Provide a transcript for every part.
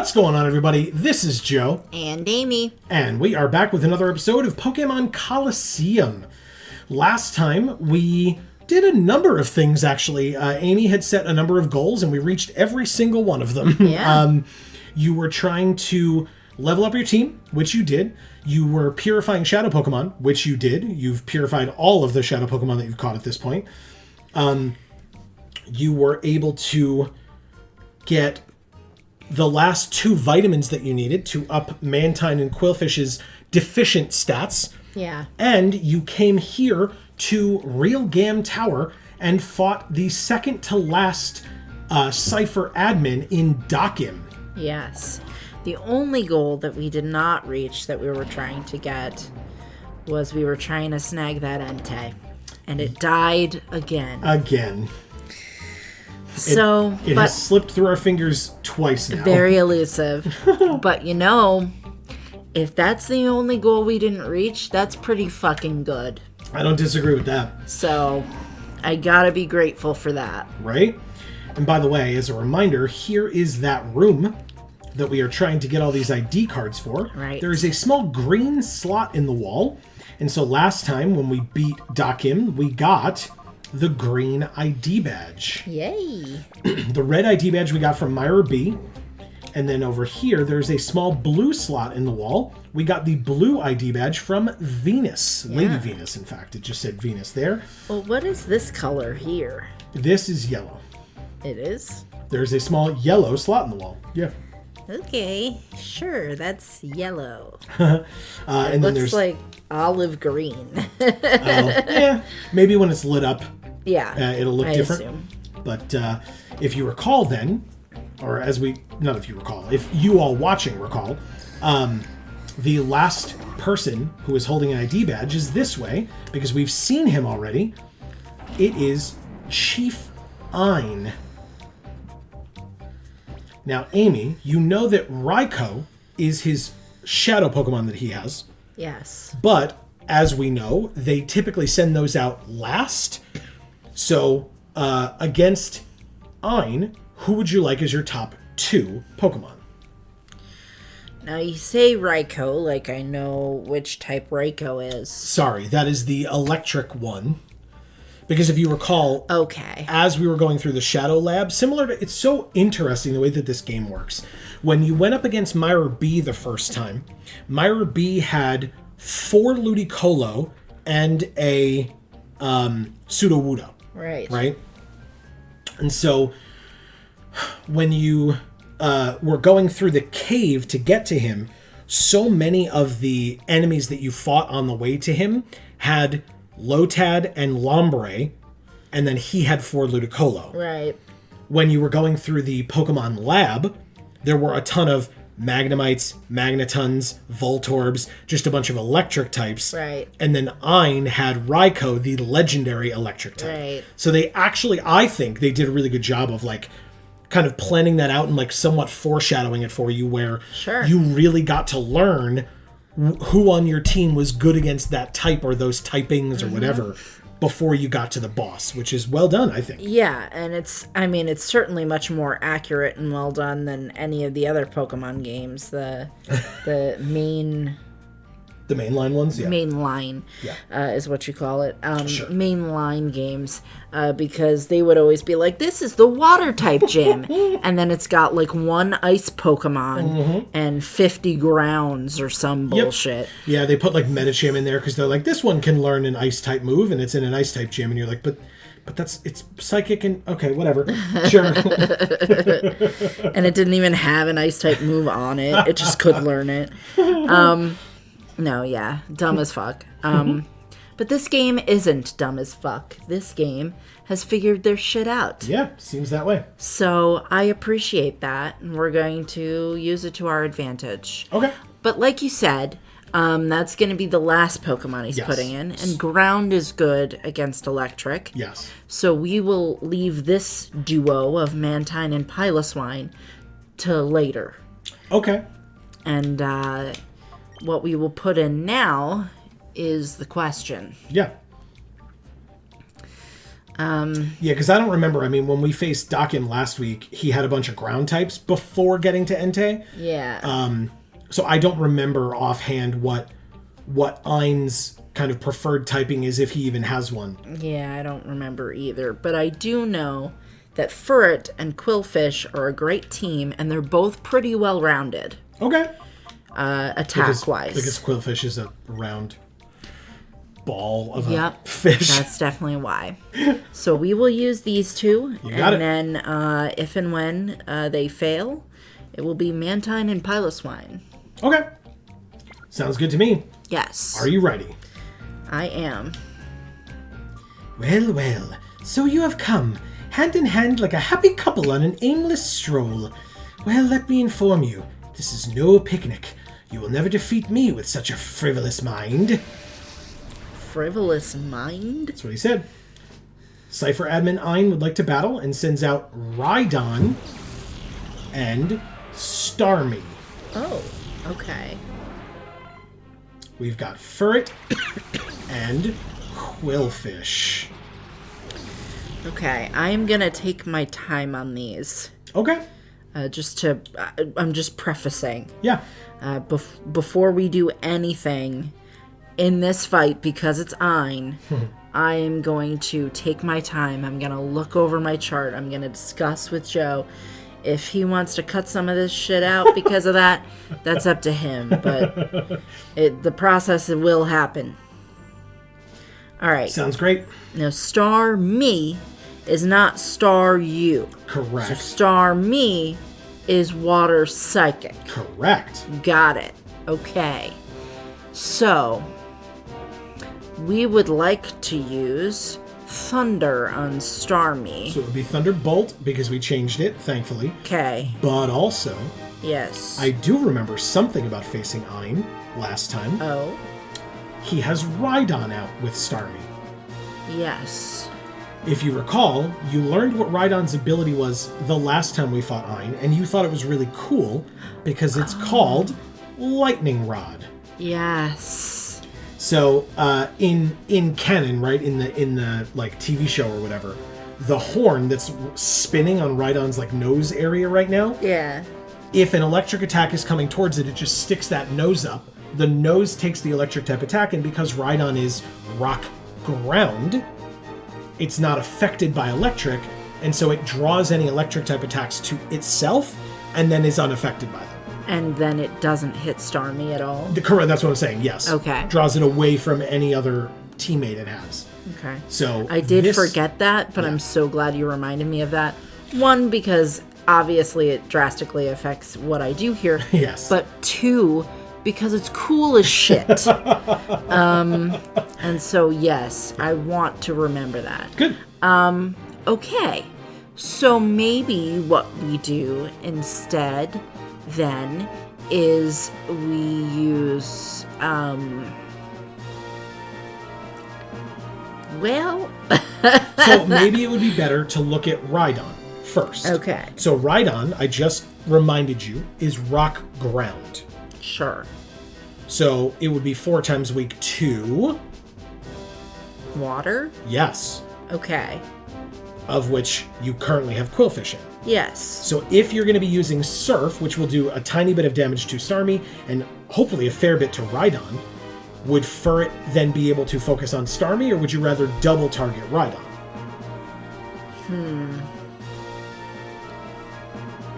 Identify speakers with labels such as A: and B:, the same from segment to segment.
A: What's going on, everybody? This is Joe.
B: And Amy.
A: And we are back with another episode of Pokemon Colosseum. Last time, we did a number of things, actually. Amy had set a number of goals, and we reached every single one of them.
B: Yeah.
A: You were trying to level up your team, which you did. You were purifying Shadow Pokemon, which you did. You've purified all of the Shadow Pokemon that you've caught at this point. You were able to get the last 2 vitamins that you needed to up Mantine and Quillfish's deficient stats.
B: Yeah.
A: And you came here to Realgam Tower and fought the second to last Cipher admin in Dockim.
B: Yes. The only goal that we did not reach that we were trying to get was we were trying to snag that Entei. And it died again. So,
A: it has slipped through our fingers twice now.
B: Very elusive. But you know, if that's the only goal we didn't reach, that's pretty fucking good.
A: I don't disagree with that.
B: So, I gotta be grateful for that.
A: Right? And by the way, as a reminder, here is that room that we are trying to get all these ID cards for.
B: Right.
A: There is a small green slot in the wall. And so last time when we beat Dockim, we got the green ID badge.
B: Yay.
A: The red ID badge we got from Myra B. And then over here, there's a small blue slot in the wall. We got the blue ID badge from Venus. Yeah. Lady Venus, in fact. It just said Venus there.
B: Well, what is this color here?
A: This is yellow.
B: It is?
A: There's a small yellow slot in the wall. Yeah.
B: Okay, sure, that's yellow.
A: And
B: then
A: looks
B: there's like olive green.
A: Yeah, maybe when it's lit up.
B: Yeah,
A: it'll look different.
B: Assume.
A: But if you recall then, or not if you recall, if you all watching recall, the last person who is holding an ID badge is this way, because we've seen him already. It is Chief Ein. Now, Amy, you know that Raikou is his shadow Pokemon that he has.
B: Yes.
A: But, as we know, they typically send those out last. So, against Ein, who would you like as your top 2 Pokemon?
B: Now, you say Raikou, like I know which type Raikou is.
A: Sorry, that is the electric one. Because if you recall,
B: okay,
A: as we were going through the Shadow Lab, it's so interesting the way that this game works. When you went up against Myra B the first time, Myra B had 4 Ludicolo and a Sudowoodo.
B: Right.
A: Right? And so, when you were going through the cave to get to him, so many of the enemies that you fought on the way to him had Lotad and Lombre, and then he had 4 Ludicolo.
B: Right.
A: When you were going through the Pokemon Lab, there were a ton of Magnemites, Magnetons, Voltorbs, just a bunch of electric types.
B: Right.
A: And then Ein had Raikou, the legendary electric type.
B: Right.
A: So they actually, I think they did a really good job of kind of planning that out and somewhat foreshadowing it for you, where you really got to learn who on your team was good against that type or those typings or whatever before you got to the boss, which is well done, I think.
B: Yeah, and it's certainly much more accurate and well done than any of the other Pokemon games. The
A: mainline ones, yeah.
B: Mainline, is what you call it.
A: Sure.
B: Mainline games, because they would always be like, this is the water type gym. And then it's got 1 ice Pokemon and 50 grounds or some bullshit.
A: Yeah, they put Medicham in there because they're like, this one can learn an ice type move and it's in an ice type gym. And you're like, but it's psychic and okay, whatever. Sure.
B: And it didn't even have an ice type move on it. It just could learn it. No, yeah, dumb as fuck. But this game isn't dumb as fuck. This game has figured their shit out.
A: Yeah, seems that way.
B: So I appreciate that, and we're going to use it to our advantage.
A: Okay.
B: But like you said, that's going to be the last Pokemon he's putting in, and ground is good against electric.
A: Yes.
B: So we will leave this duo of Mantine and Piloswine to later.
A: Okay.
B: And what we will put in now is the question.
A: Yeah. Yeah, because I don't remember. I mean, when we faced Dakim last week, he had a bunch of ground types before getting to Entei.
B: Yeah.
A: So I don't remember offhand what Ein's kind of preferred typing is, if he even has one.
B: Yeah, I don't remember either. But I do know that Furret and Quillfish are a great team, and they're both pretty well-rounded.
A: Okay.
B: Attack-wise.
A: Because Quillfish is a round ball of a
B: Yep,
A: fish.
B: that's definitely why. So we will use these two.
A: You got it.
B: And then if and when they fail, it will be Mantine and Piloswine.
A: Okay. Sounds good to me.
B: Yes.
A: Are you ready?
B: I am.
A: Well, well. So you have come, hand in hand like a happy couple on an aimless stroll. Well, let me inform you, this is no picnic. You will never defeat me with such a frivolous mind.
B: Frivolous mind?
A: That's what he said. Cipher admin Ein would like to battle and sends out Rhydon and Starmie.
B: Oh, okay.
A: We've got Furret and Quillfish.
B: Okay, I'm gonna take my time on these.
A: Okay.
B: I'm just prefacing.
A: Yeah.
B: Before we do anything in this fight, because it's Ein, I am going to take my time. I'm going to look over my chart. I'm going to discuss with Joe. If he wants to cut some of this shit out because of that, that's up to him. But the process will happen. All right.
A: Sounds great.
B: Now, Star Me is not Star You.
A: Correct.
B: So Star Me is Water Psychic.
A: Correct.
B: Got it. Okay. So, we would like to use Thunder on Starmie.
A: So it would be Thunderbolt because we changed it, thankfully.
B: Okay.
A: But also,
B: Yes.
A: I do remember something about facing Ein last time.
B: Oh.
A: He has Rhydon out with Starmie.
B: Yes.
A: If you recall, you learned what Rhydon's ability was the last time we fought Ein, and you thought it was really cool because it's called Lightning Rod.
B: Yes.
A: So in canon, right, in the like TV show or whatever, the horn that's spinning on Rhydon's like nose area right now.
B: Yeah.
A: If an electric attack is coming towards it, it just sticks that nose up. The nose takes the electric type attack, and because Rhydon is rock ground, it's not affected by electric, and so it draws any electric type attacks to itself, and then is unaffected by them.
B: And then it doesn't hit Starmie at all?
A: Correct, that's what I'm saying, yes.
B: Okay.
A: Draws it away from any other teammate it has.
B: Okay.
A: So
B: I did forget that, but I'm so glad you reminded me of that. One, because obviously it drastically affects what I do here.
A: Yes.
B: But two, because it's cool as shit. And so, yes, I want to remember that.
A: Good.
B: Okay. So maybe what we do instead then is we use
A: So maybe it would be better to look at Rhydon first.
B: Okay.
A: So Rhydon, I just reminded you, is rock ground.
B: Sure.
A: So it would be 4 times weak 2.
B: Water?
A: Yes.
B: Okay.
A: Of which you currently have Quillfish in.
B: Yes.
A: So if you're going to be using Surf, which will do a tiny bit of damage to Starmie, and hopefully a fair bit to Rhydon, would Furret then be able to focus on Starmie, or would you rather double target Rhydon?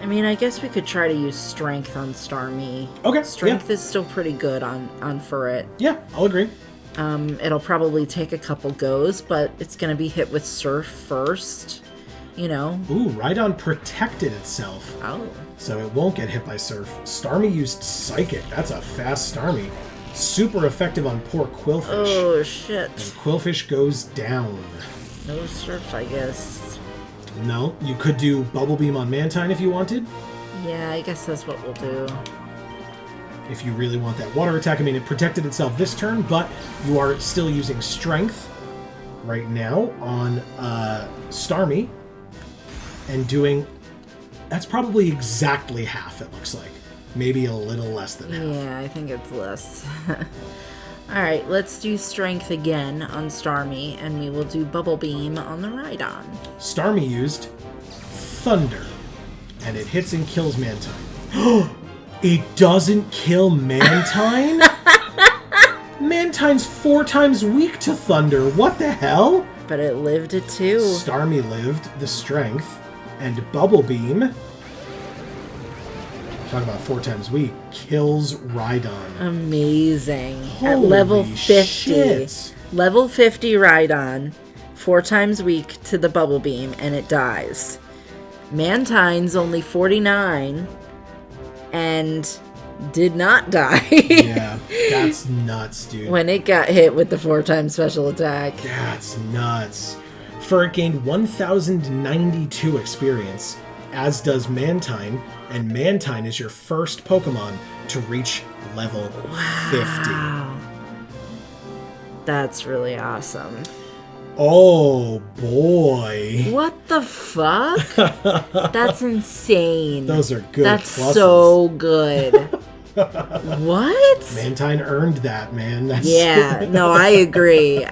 B: I mean, I guess we could try to use Strength on Starmie.
A: Okay.
B: Strength is still pretty good on Furret.
A: Yeah, I'll agree.
B: It'll probably take a couple goes, but it's going to be hit with Surf first. You know.
A: Ooh, Rhydon protected itself.
B: Oh.
A: So it won't get hit by Surf. Starmie used Psychic. That's a fast Starmie. Super effective on poor Quillfish.
B: Oh, shit.
A: And Quillfish goes down.
B: No Surf, I guess.
A: No, you could do Bubble Beam on Mantine if you wanted.
B: Yeah, I guess that's what we'll do.
A: If you really want that water attack. I mean, it protected itself this turn, but you are still using Strength right now on Starmie. And doing... That's probably exactly half, it looks like. Maybe a little less than half.
B: Yeah, I think it's less. Alright, let's do Strength again on Starmie, and we will do Bubble Beam on the Rhydon.
A: Starmie used Thunder, and it hits and kills Mantine. It doesn't kill Mantine? Mantine's 4 times weak to Thunder. What the hell?
B: But it lived it too.
A: Starmie lived the Strength, and Bubble Beam, talk about 4 times weak, kills Rhydon.
B: Amazing.
A: Holy
B: At level 50.
A: Shit.
B: Level 50 Rhydon, 4 times weak to the Bubble Beam, and it dies. Mantine's only 49, and did not die.
A: Yeah, that's nuts, dude.
B: When it got hit with the 4 times special attack.
A: That's nuts. Fur gained 1,092 experience, as does Mantine, and Mantine is your first Pokemon to reach level 50.
B: That's really awesome.
A: Oh, boy.
B: What the fuck? That's insane.
A: Those are good
B: That's
A: pluses.
B: so good. What?
A: Mantine earned that, man. That's
B: Yeah, no, I agree.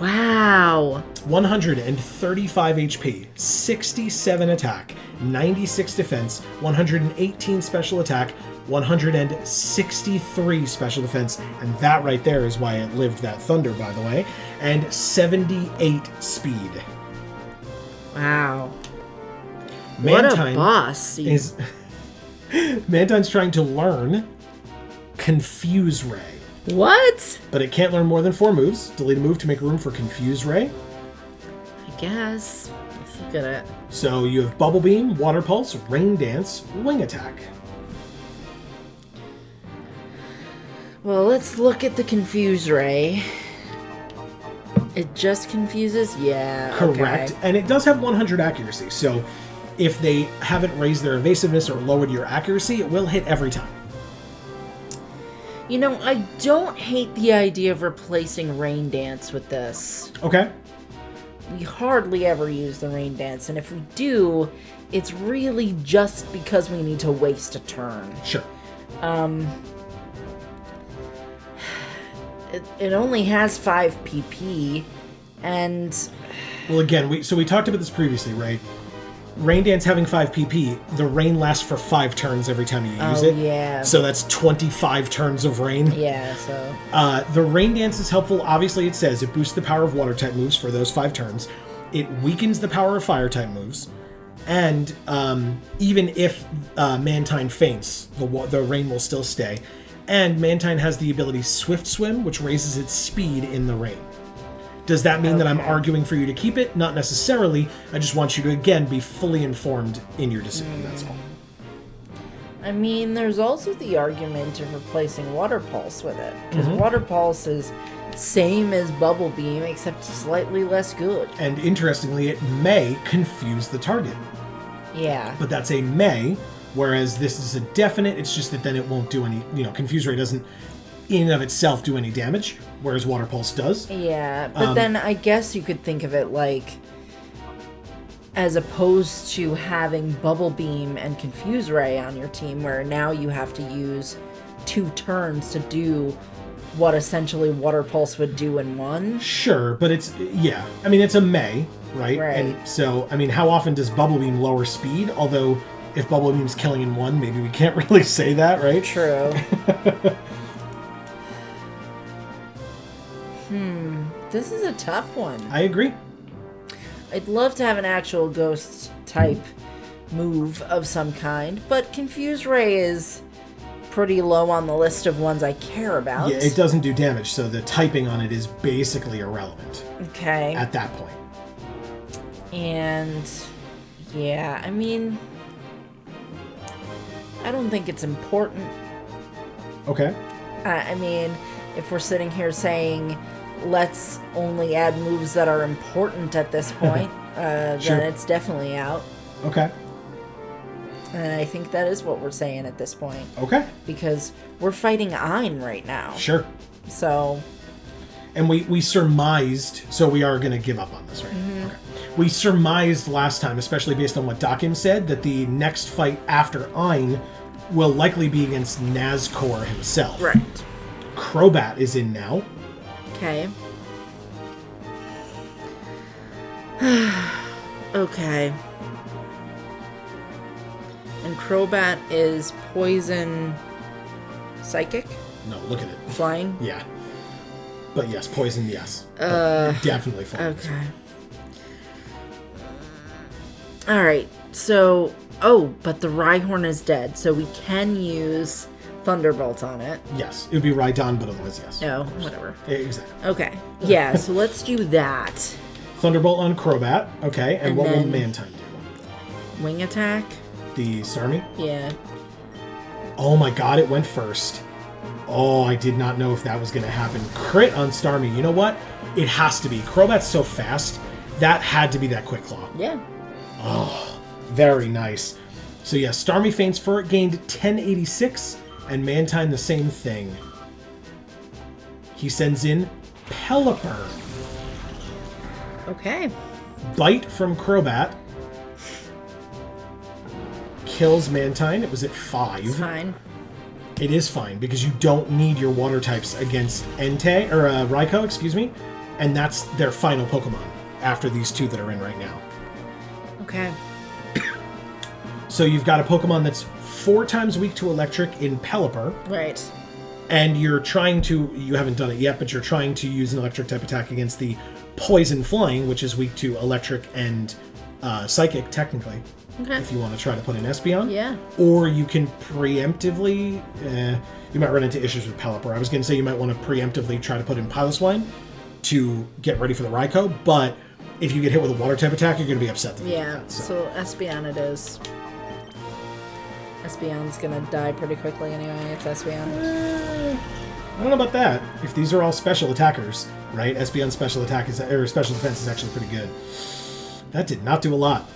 B: Wow.
A: 135 HP, 67 attack, 96 defense, 118 special attack, 163 special defense, and that right there is why it lived that Thunder, by the way, and 78 speed.
B: Wow.
A: Mantine
B: What a boss.
A: Mantine's trying to learn Confuse Ray.
B: What?
A: But it can't learn more than 4 moves. Delete a move to make room for Confuse Ray.
B: I guess. Let's look at it.
A: So you have Bubble Beam, Water Pulse, Rain Dance, Wing Attack.
B: Well, let's look at the Confuse Ray. It just confuses? Yeah.
A: Correct.
B: Okay.
A: And it does have 100 accuracy. So if they haven't raised their evasiveness or lowered your accuracy, it will hit every time.
B: You know, I don't hate the idea of replacing Rain Dance with this.
A: Okay.
B: We hardly ever use the Rain Dance, and if we do, it's really just because we need to waste a turn.
A: Sure.
B: It only has 5 PP, and...
A: Well, again, we talked about this previously, right? Rain Dance having 5 PP, the rain lasts for 5 turns every time you use it.
B: Yeah.
A: So that's 25 turns of rain.
B: Yeah, so...
A: The Rain Dance is helpful. Obviously, it says it boosts the power of Water-type moves for those 5 turns. It weakens the power of Fire-type moves. And even if Mantine faints, the rain will still stay. And Mantine has the ability Swift Swim, which raises its speed in the rain. Does that mean that I'm arguing for you to keep it? Not necessarily. I just want you to, again, be fully informed in your decision, that's all.
B: I mean, there's also the argument of replacing Water Pulse with it. Because Water Pulse is same as Bubble Beam, except slightly less good.
A: And interestingly, it may confuse the target.
B: Yeah.
A: But that's a may, whereas this is a definite. It's just that then it won't do any, Confuse Ray doesn't in and of itself do any damage, whereas Water Pulse does.
B: Yeah, but then I guess you could think of it like, as opposed to having Bubble Beam and Confuse Ray on your team, where now you have to use 2 turns to do what essentially Water Pulse would do in 1.
A: Sure, but it's a may, right?
B: Right.
A: And so, how often does Bubble Beam lower speed? Although, if Bubble Beam's killing in 1, maybe we can't really say that, right?
B: True. This is a tough one.
A: I agree.
B: I'd love to have an actual ghost type move of some kind, but Confuse Ray is pretty low on the list of ones I care about.
A: Yeah, it doesn't do damage, so the typing on it is basically irrelevant.
B: Okay.
A: At that point.
B: And yeah, I don't think it's important.
A: Okay.
B: If we're sitting here saying let's only add moves that are important at this point,
A: Sure.
B: then it's definitely out.
A: Okay.
B: And I think that is what we're saying at this point.
A: Okay.
B: Because we're fighting Ein right now.
A: Sure.
B: So...
A: And we surmised, so we are going to give up on this, right? Okay. We surmised last time, especially based on what Dakim said, that the next fight after Ein will likely be against Nazcor himself.
B: Right.
A: Crobat is in now.
B: Okay. Okay. And Crobat is poison psychic?
A: No, look at it.
B: Flying?
A: Yeah. But yes, poison, yes. You're definitely flying.
B: Okay. Alright, so... Oh, but the Rhyhorn is dead, so we can use Thunderbolt on it.
A: Yes, it would be Rhydon, but otherwise, yes.
B: No, whatever.
A: Exactly.
B: Okay. Yeah, so let's do that.
A: Thunderbolt on Crobat. Okay, and what will
B: then-
A: Mantine do?
B: Wing attack?
A: The Starmie?
B: Yeah.
A: Oh my god, it went first. Oh, I did not know if that was going to happen. Crit on Starmie. You know what? It has to be. Crobat's so fast. That had to be that Quick Claw.
B: Yeah.
A: Oh, very nice. So yeah, Starmie faints for it, gained 1086, and Mantine the same thing. He sends in Pelipper.
B: Okay.
A: Bite from Crobat. Kills Mantine. It was at 5.
B: It's fine.
A: It is fine, because you don't need your water types against Entei, or Raikou, excuse me. And that's their final Pokemon, after these 2 that are in right now.
B: Okay.
A: So you've got a Pokemon that's 4 times weak to Electric in Pelipper.
B: Right.
A: And you're trying to, you haven't done it yet, but you're trying to use an Electric type attack against the Poison Flying, which is weak to Electric and Psychic, technically.
B: Okay.
A: If you want to try to put an Espeon.
B: Yeah.
A: Or you can preemptively, you might run into issues with Pelipper. I was going to say you might want to preemptively try to put in Piloswine to get ready for the Raikou, but if you get hit with a water type attack, you're going to be upset.
B: Yeah, so Espeon it is. Espeon's gonna die pretty quickly anyway. It's Espeon.
A: I don't know about that. If these are all special attackers, right? Espeon's special attack is, or special defense is actually pretty good. That did not do a lot.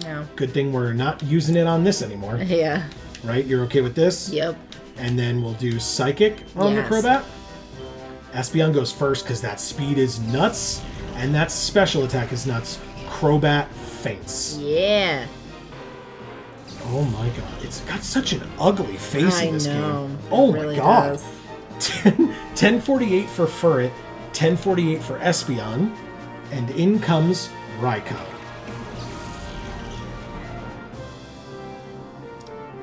B: No.
A: Good thing we're not using it on this anymore.
B: Yeah.
A: Right? You're okay with this?
B: Yep.
A: And then we'll do Psychic on the Crobat. Espeon goes first because that speed is nuts, and that special attack is nuts. Crobat faints.
B: Yeah.
A: Oh my god. It's got such an ugly face in this game.
B: Oh
A: my
B: really
A: god.
B: Does.
A: 1048 for Furret, 1048 for Espeon, and in comes Raikou.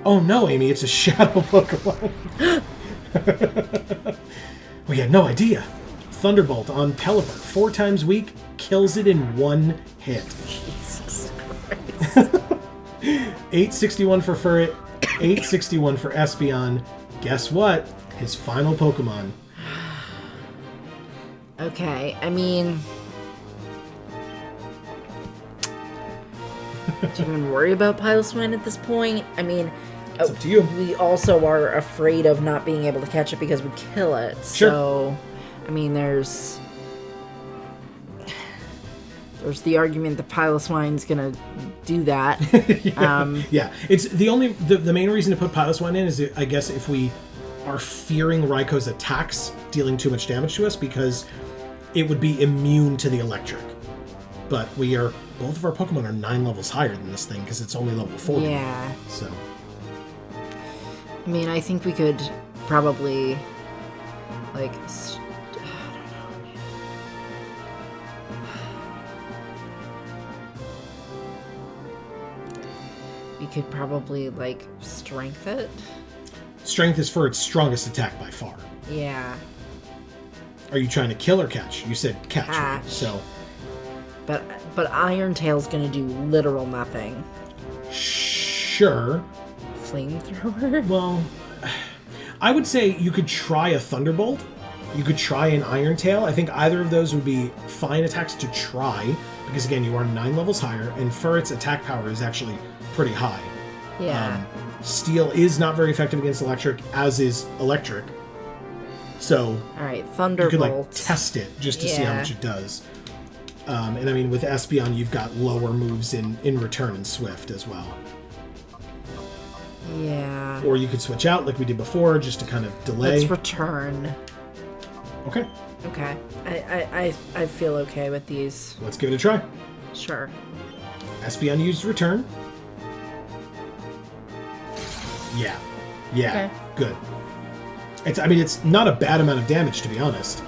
A: Oh no, Amy, it's a shadow Pokemon. We had no idea. Thunderbolt on Pelipper, 4 times weak, kills it in 1 hit.
B: Jesus Christ.
A: 861 for Furret, 861 for Espeon. Guess what? His final Pokemon.
B: Okay, I mean... Do you even worry about Piloswine at this point? I mean...
A: It's up to you.
B: We also are afraid of not being able to catch it because we kill it.
A: Sure.
B: So, I mean, there's the argument that Piloswine's gonna do that.
A: Yeah, it's the main reason to put Piloswine in is, I guess, if we are fearing Raikou's attacks dealing too much damage to us, because it would be immune to the electric. But both of our Pokemon are 9 levels higher than this thing because it's only level 40.
B: Yeah.
A: So.
B: I mean, I think we could probably, like, we could probably, like, strength it.
A: Strength is for its strongest attack by far.
B: Yeah.
A: Are you trying to kill or catch? You said catch. Right?
B: Catch.
A: So.
B: But Iron Tail's gonna do literal nothing.
A: Sure.
B: Flamethrower?
A: Well, I would say you could try a Thunderbolt. You could try an Iron Tail. I think either of those would be fine attacks to try, because again, you are 9 levels higher, and Furret's attack power is actually pretty high.
B: Yeah.
A: Steel is not very effective against electric, as is electric. So,
B: Alright, Thunderbolt.
A: you could like test it just to see how much it does. And I mean, with Espeon, you've got lower moves in return and Swift as well.
B: Yeah.
A: Or you could switch out like we did before, just to kind of delay.
B: Let's return.
A: Okay.
B: Okay. I feel okay with these.
A: Let's give it a try.
B: Sure.
A: Espeon used return. Yeah. Yeah.
B: Okay.
A: Good. It's not a bad amount of damage, to be honest.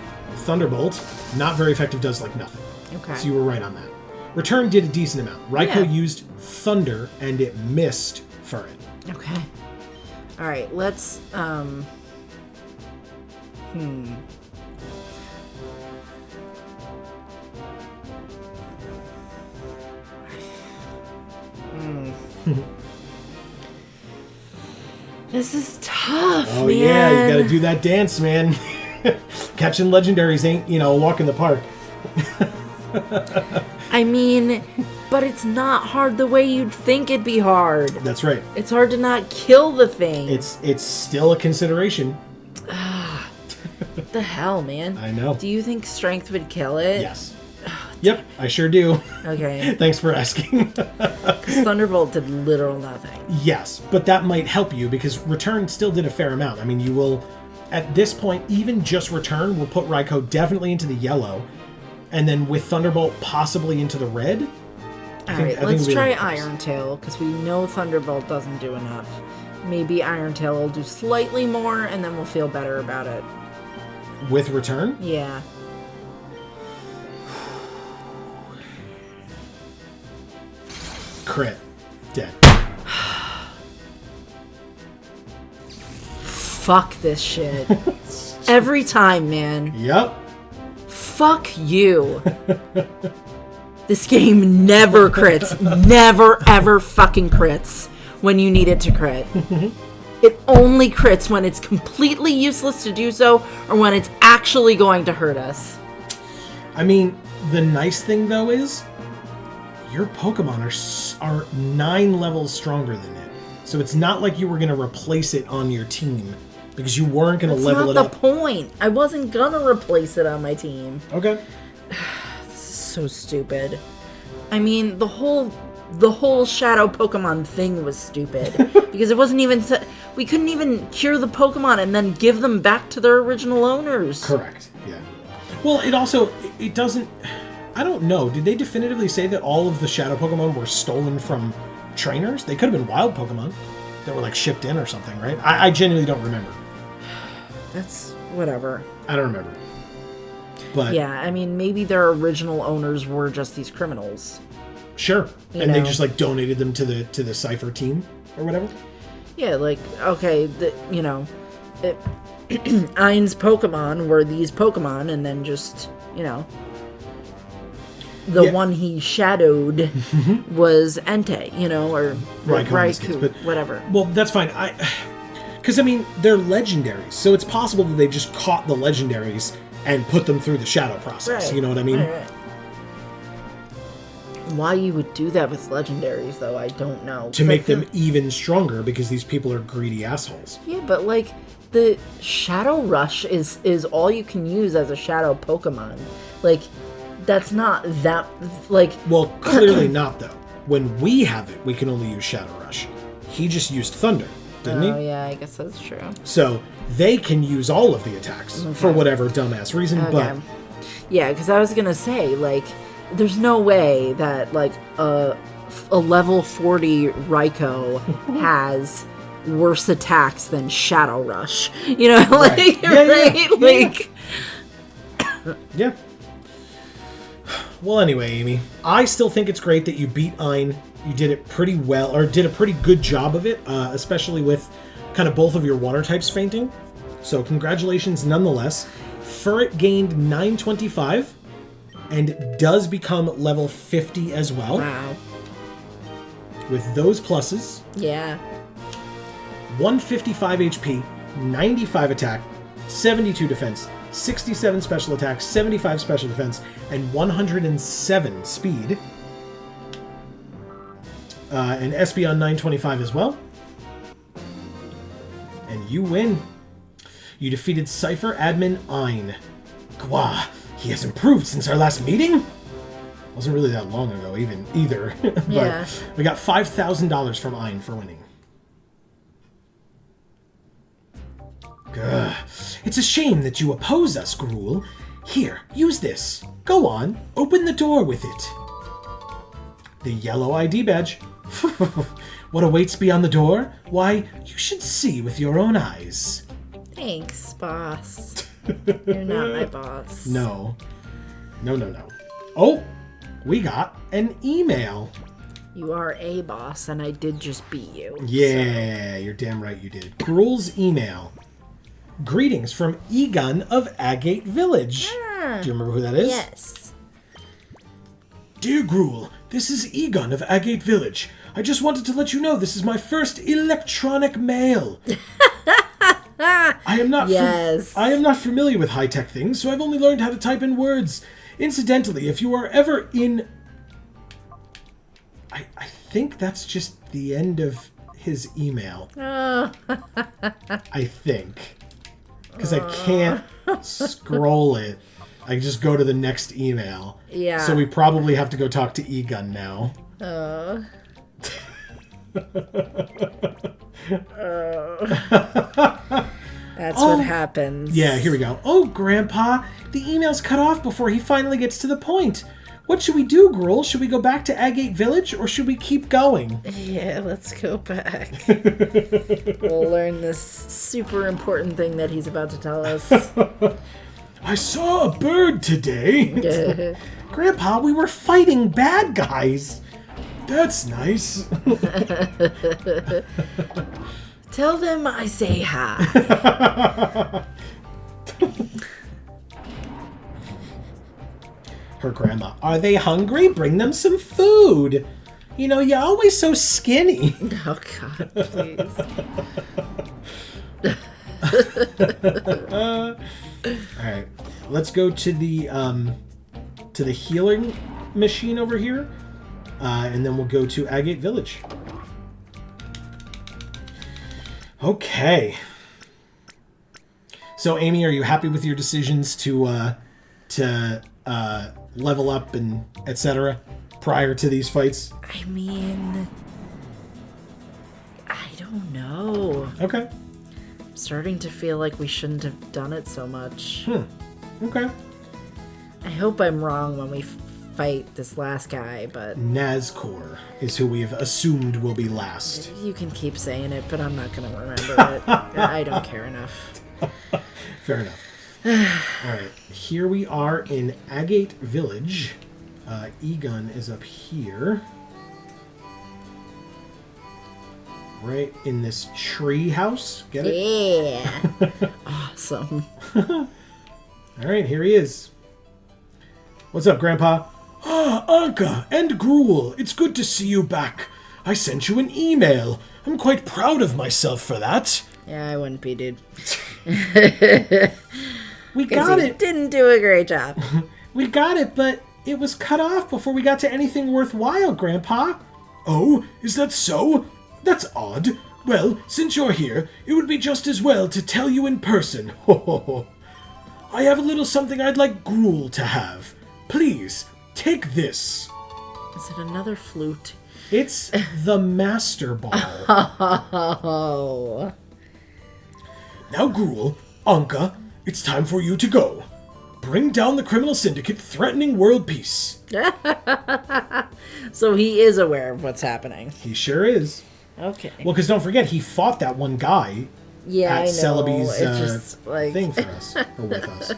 A: Thunderbolt, not very effective, does like nothing.
B: Okay.
A: So you were right on that. Return did a decent amount. Raikou used Thunder, and it missed for it.
B: Okay. All right, let's... This is tough,
A: Oh,
B: man.
A: yeah, you gotta do that dance, man. Catching legendaries ain't, a walk in the park.
B: I mean, but it's not hard the way you'd think it'd be hard.
A: That's right.
B: It's hard to not kill the thing.
A: It's still a consideration.
B: What the hell, man?
A: I know.
B: Do you think strength would kill it?
A: Yes. Yep, I sure do.
B: Okay.
A: Thanks for asking.
B: Because Thunderbolt did literal nothing.
A: Yes, but that might help you because Return still did a fair amount. I mean, you will, at this point, even just Return will put Raikou definitely into the yellow, and then with Thunderbolt possibly into the red.
B: Alright, let's try Iron Tail, because we know Thunderbolt doesn't do enough. Maybe Iron Tail will do slightly more, and then we'll feel better about it.
A: With Return?
B: Yeah.
A: Crit. Dead.
B: Fuck this shit. Every time, man.
A: Yep.
B: Fuck you. This game never crits. Never, ever fucking crits when you need it to crit. It only crits when it's completely useless to do so or when it's actually going to hurt us.
A: I mean, the nice thing, though, is your Pokemon are 9 levels stronger than it. So it's not like you were going to replace it on your team because you weren't going to level it up.
B: That's not the point. I wasn't going to replace it on my team.
A: Okay.
B: This is so stupid. I mean, the whole Shadow Pokemon thing was stupid because it wasn't even... We couldn't even cure the Pokemon and then give them back to their original owners.
A: Correct. Yeah. Well, it doesn't... I don't know. Did they definitively say that all of the Shadow Pokemon were stolen from trainers? They could have been wild Pokemon that were, shipped in or something, right? I genuinely don't remember.
B: That's whatever.
A: I don't remember. But
B: yeah, I mean, maybe their original owners were just these criminals.
A: Sure. They just, donated them to the Cipher team or whatever?
B: Yeah, okay, Ein's Pokemon were these Pokemon, and then just, the one he shadowed was Entei, or Raikou, whatever.
A: Well, that's fine. Because, they're legendaries, so it's possible that they just caught the legendaries and put them through the shadow process.
B: Right.
A: You know what I mean?
B: Right. Why you would do that with legendaries, though, I don't know.
A: To make them even stronger, because these people are greedy assholes.
B: Yeah, but, the Shadow Rush is all you can use as a Shadow Pokemon. That's not that,
A: Well, clearly not, though. When we have it, we can only use Shadow Rush. He just used Thunder, didn't he?
B: Oh, yeah, I guess that's true.
A: So, they can use all of the attacks for whatever dumbass reason, but...
B: Yeah, because I was gonna say, there's no way that, a level 40 Raikou has worse attacks than Shadow Rush.
A: Right.
B: Right?
A: Yeah. Well, anyway, Amy, I still think it's great that you beat Ein. You did it pretty well, or did a pretty good job of it, especially with kind of both of your water types fainting. So congratulations nonetheless. Furret gained 925 and does become level 50 as well.
B: Wow.
A: With those pluses.
B: Yeah.
A: 155 HP, 95 attack, 72 defense, 67 special attack, 75 special defense, and 107 speed. And SP on 925 as well. And you win. You defeated Cipher admin Ein. Gwa, he has improved since our last meeting? Wasn't really that long ago either. But
B: yeah.
A: We got $5,000 from Ein for winning. Gah. It's a shame that you oppose us, Gruul. Here, use this. Go on, open the door with it. The yellow ID badge. What awaits beyond the door? Why, you should see with your own eyes.
B: Thanks, boss. You're not my boss.
A: No. Oh, we got an email.
B: You are a boss, and I did just beat you.
A: Yeah, you're damn right you did. Gruel's email. Greetings from Egon of Agate Village. Do you remember who that is?
B: Yes.
A: Dear Gruel, this is Egon of Agate Village. I just wanted to let you know this is my first electronic mail. I am not familiar with high-tech things, so I've only learned how to type in words. Incidentally, if you are ever in... I think that's just the end of his email. I think. Because I can't scroll it. I just go to the next email.
B: Yeah.
A: So we probably have to go talk to Egon now.
B: That's what happens.
A: Yeah, here we go. Oh, Grandpa, the email's cut off before he finally gets to the point. What should we do, Gruel? Should we go back to Agate Village, or should we keep going?
B: Yeah, let's go back. We'll learn this super important thing that he's about to tell us.
A: I saw a bird today. Grandpa, we were fighting bad guys. That's nice.
B: Tell them I say hi.
A: Her grandma. Are they hungry? Bring them some food. You know, you're always so skinny.
B: Oh, God, please.
A: All right, let's go to the healing machine over here, and then we'll go to Agate Village. Okay. So, Amy, are you happy with your decisions to level up and etc. prior to these fights?
B: I mean, I don't know.
A: Okay.
B: I'm starting to feel like we shouldn't have done it so much.
A: Okay.
B: I hope I'm wrong when we fight this last guy, but...
A: Nazcor is who we've assumed will be last.
B: You can keep saying it, but I'm not going to remember it. I don't care enough.
A: Fair enough. All right, here we are in Agate Village. Egon is up here. Right in this tree house. Get it?
B: Yeah. Awesome.
A: All right, here he is. What's up, Grandpa? Ah, Anka and Gruel, it's good to see you back. I sent you an email. I'm quite proud of myself for that.
B: Yeah, I wouldn't be, dude.
A: We got it.
B: Didn't do a great job.
A: We got it, but it was cut off before we got to anything worthwhile, Grandpa. Oh, is that so? That's odd. Well, since you're here, it would be just as well to tell you in person. Ho ho ho. I have a little something I'd like Gruel to have. Please, take this.
B: Is it another flute?
A: It's the Master Ball.
B: Oh.
A: Now, Gruel, Anka, it's time for you to go. Bring down the criminal syndicate threatening world peace.
B: So he is aware of what's happening.
A: He sure is.
B: Okay.
A: Well, because don't forget, he fought that one guy at Celebi's thing for us, or with us.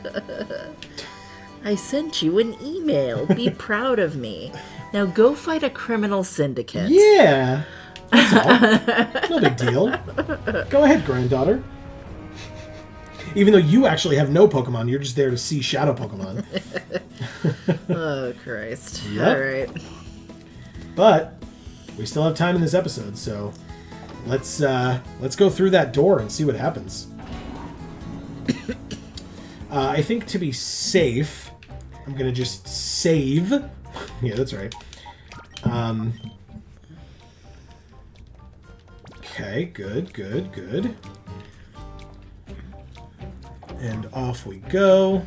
B: I sent you an email. Be proud of me. Now go fight a criminal syndicate.
A: Yeah. That's all. No big deal. Go ahead, granddaughter. Even though you actually have no Pokemon, you're just there to see shadow Pokemon.
B: Oh, Christ.
A: Yep.
B: All right.
A: But we still have time in this episode, so let's go through that door and see what happens. I think to be safe, I'm going to just save. Yeah, that's right. Okay, good. And off we go.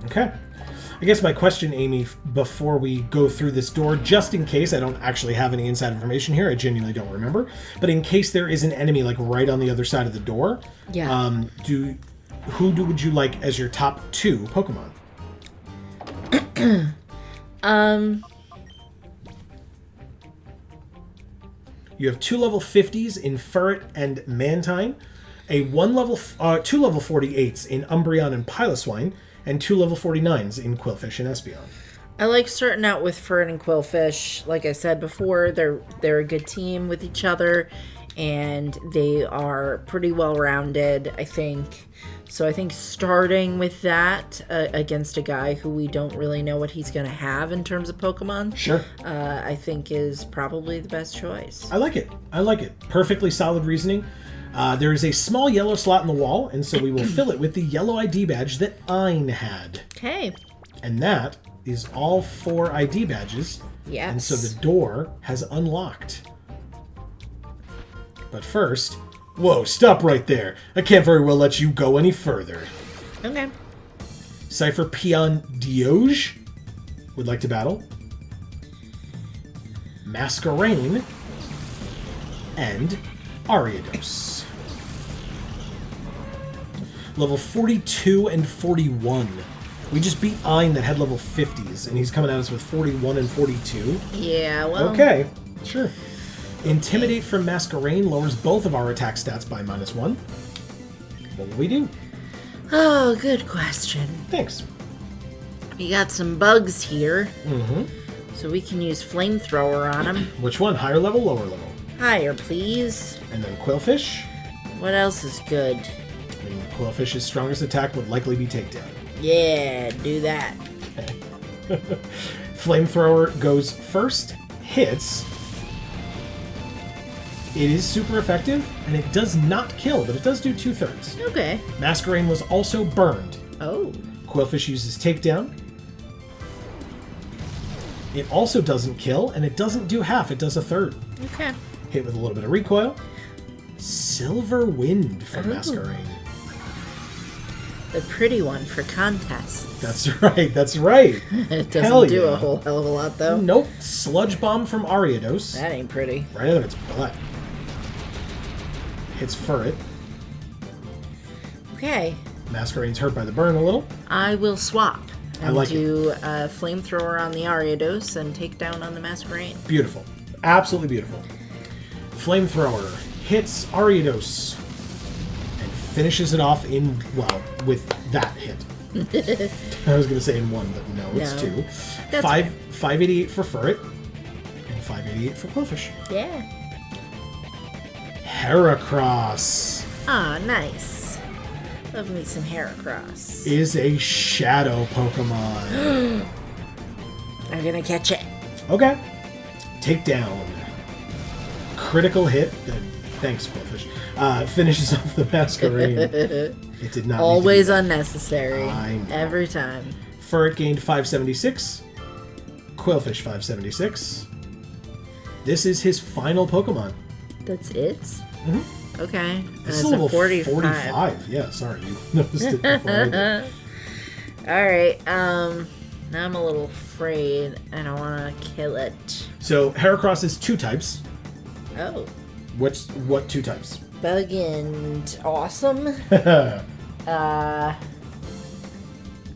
A: Okay. I guess my question, Amy, before we go through this door, just in case I don't actually have any inside information here, I genuinely don't remember, but in case there is an enemy like right on the other side of the door,
B: yeah.
A: Would you like as your top 2 Pokemon? You have 2 level 50s in Ferret and Mantine, two level 48s in Umbreon and Piloswine, and 2 level 49s in Quillfish and Espeon.
B: I like starting out with Ferret and Quillfish. Like I said before, they're a good team with each other, and they are pretty well-rounded, I think. So I think starting with that against a guy who we don't really know what he's going to have in terms of Pokemon,
A: Sure.
B: I think is probably the best choice.
A: I like it. Perfectly solid reasoning. There is a small yellow slot in the wall, and so we will fill it with the yellow ID badge that Ein had.
B: Okay.
A: And that is all 4 ID badges.
B: Yes.
A: And so the door has unlocked. But first... Whoa, stop right there. I can't very well let you go any further.
B: Okay.
A: Cipher Peon Dioge would like to battle. Masquerain and Ariados. Level 42 and 41. We just beat Ein that had level 50s, and he's coming at us with 41 and 42.
B: Yeah, well...
A: Okay, sure. Intimidate from Masquerain lowers both of our attack stats by -1. What will we do?
B: Oh, good question.
A: Thanks.
B: We got some bugs here.
A: Mm-hmm.
B: So we can use Flamethrower on them.
A: Which one? Higher level, lower level?
B: Higher, please.
A: And then Quillfish.
B: What else is good?
A: I mean, Quillfish's strongest attack would likely be Takedown.
B: Yeah, do that.
A: Flamethrower goes first, hits. It is super effective, and it does not kill, but it does do 2/3.
B: Okay.
A: Masquerain was also burned.
B: Oh.
A: Quillfish uses Takedown. It also doesn't kill, and it doesn't do half, it does 1/3.
B: Okay.
A: Hit with a little bit of recoil. Silver Wind from
B: Ooh.
A: Masquerain.
B: The pretty one for contests.
A: That's right, that's right.
B: It doesn't
A: Hell
B: do
A: yeah.
B: a whole hell of a lot, though.
A: Nope. Sludge Bomb from Ariados.
B: That ain't pretty.
A: Right out of its butt. Hits Ferret.
B: Okay.
A: Masquerain's hurt by the burn a little.
B: I will swap and
A: I like
B: do a Flamethrower on the Ariados and take down on the Masquerain.
A: Beautiful. Absolutely beautiful. Flamethrower hits Ariados and finishes it off in, well, with that hit. I was going to say in 1, but no, it's 2.
B: That's
A: 588 for Ferret and 588 for Quillfish.
B: Yeah.
A: Heracross
B: Ah, nice. Love me some Heracross.
A: is a shadow Pokemon.
B: I'm gonna catch it.
A: Okay. Takedown. Critical hit. Thanks, Quillfish. Finishes off the Masquerain. It did not.
B: Always unnecessary.
A: I know.
B: Every time.
A: Ferret gained 576. Quillfish 576. This is his final Pokemon.
B: That's it?
A: Mm-hmm.
B: Okay. And
A: This
B: it's
A: is level
B: a 45.
A: Yeah, sorry, you noticed it before I did.
B: Alright, now I'm a little afraid. I don't want to kill it.
A: So, Heracross is 2 types.
B: Oh.
A: What 2 types?
B: Bug and awesome. I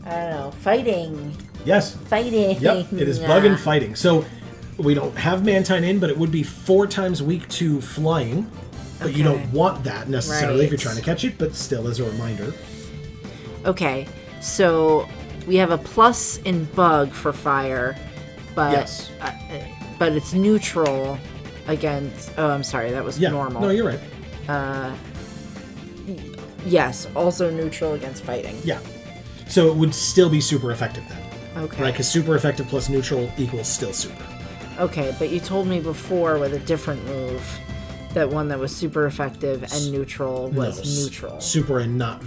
B: don't know. Fighting.
A: Yes.
B: Fighting.
A: Yep, it is bug and fighting. So, we don't have Mantine in, but it would be 4 times weak to flying. But you don't want that necessarily if you're trying to catch it, but still as a reminder.
B: Okay, so we have a plus in bug for fire, but
A: Yes.
B: But it's neutral against. Oh, I'm sorry, that was
A: Yeah,
B: normal.
A: no, you're right.
B: Yes, also neutral against fighting.
A: Yeah. So it would still be super effective then.
B: Okay.
A: Right, because super effective plus neutral equals still super.
B: Okay, but you told me before with a different move that one that was super effective and neutral was neutral.
A: Super and not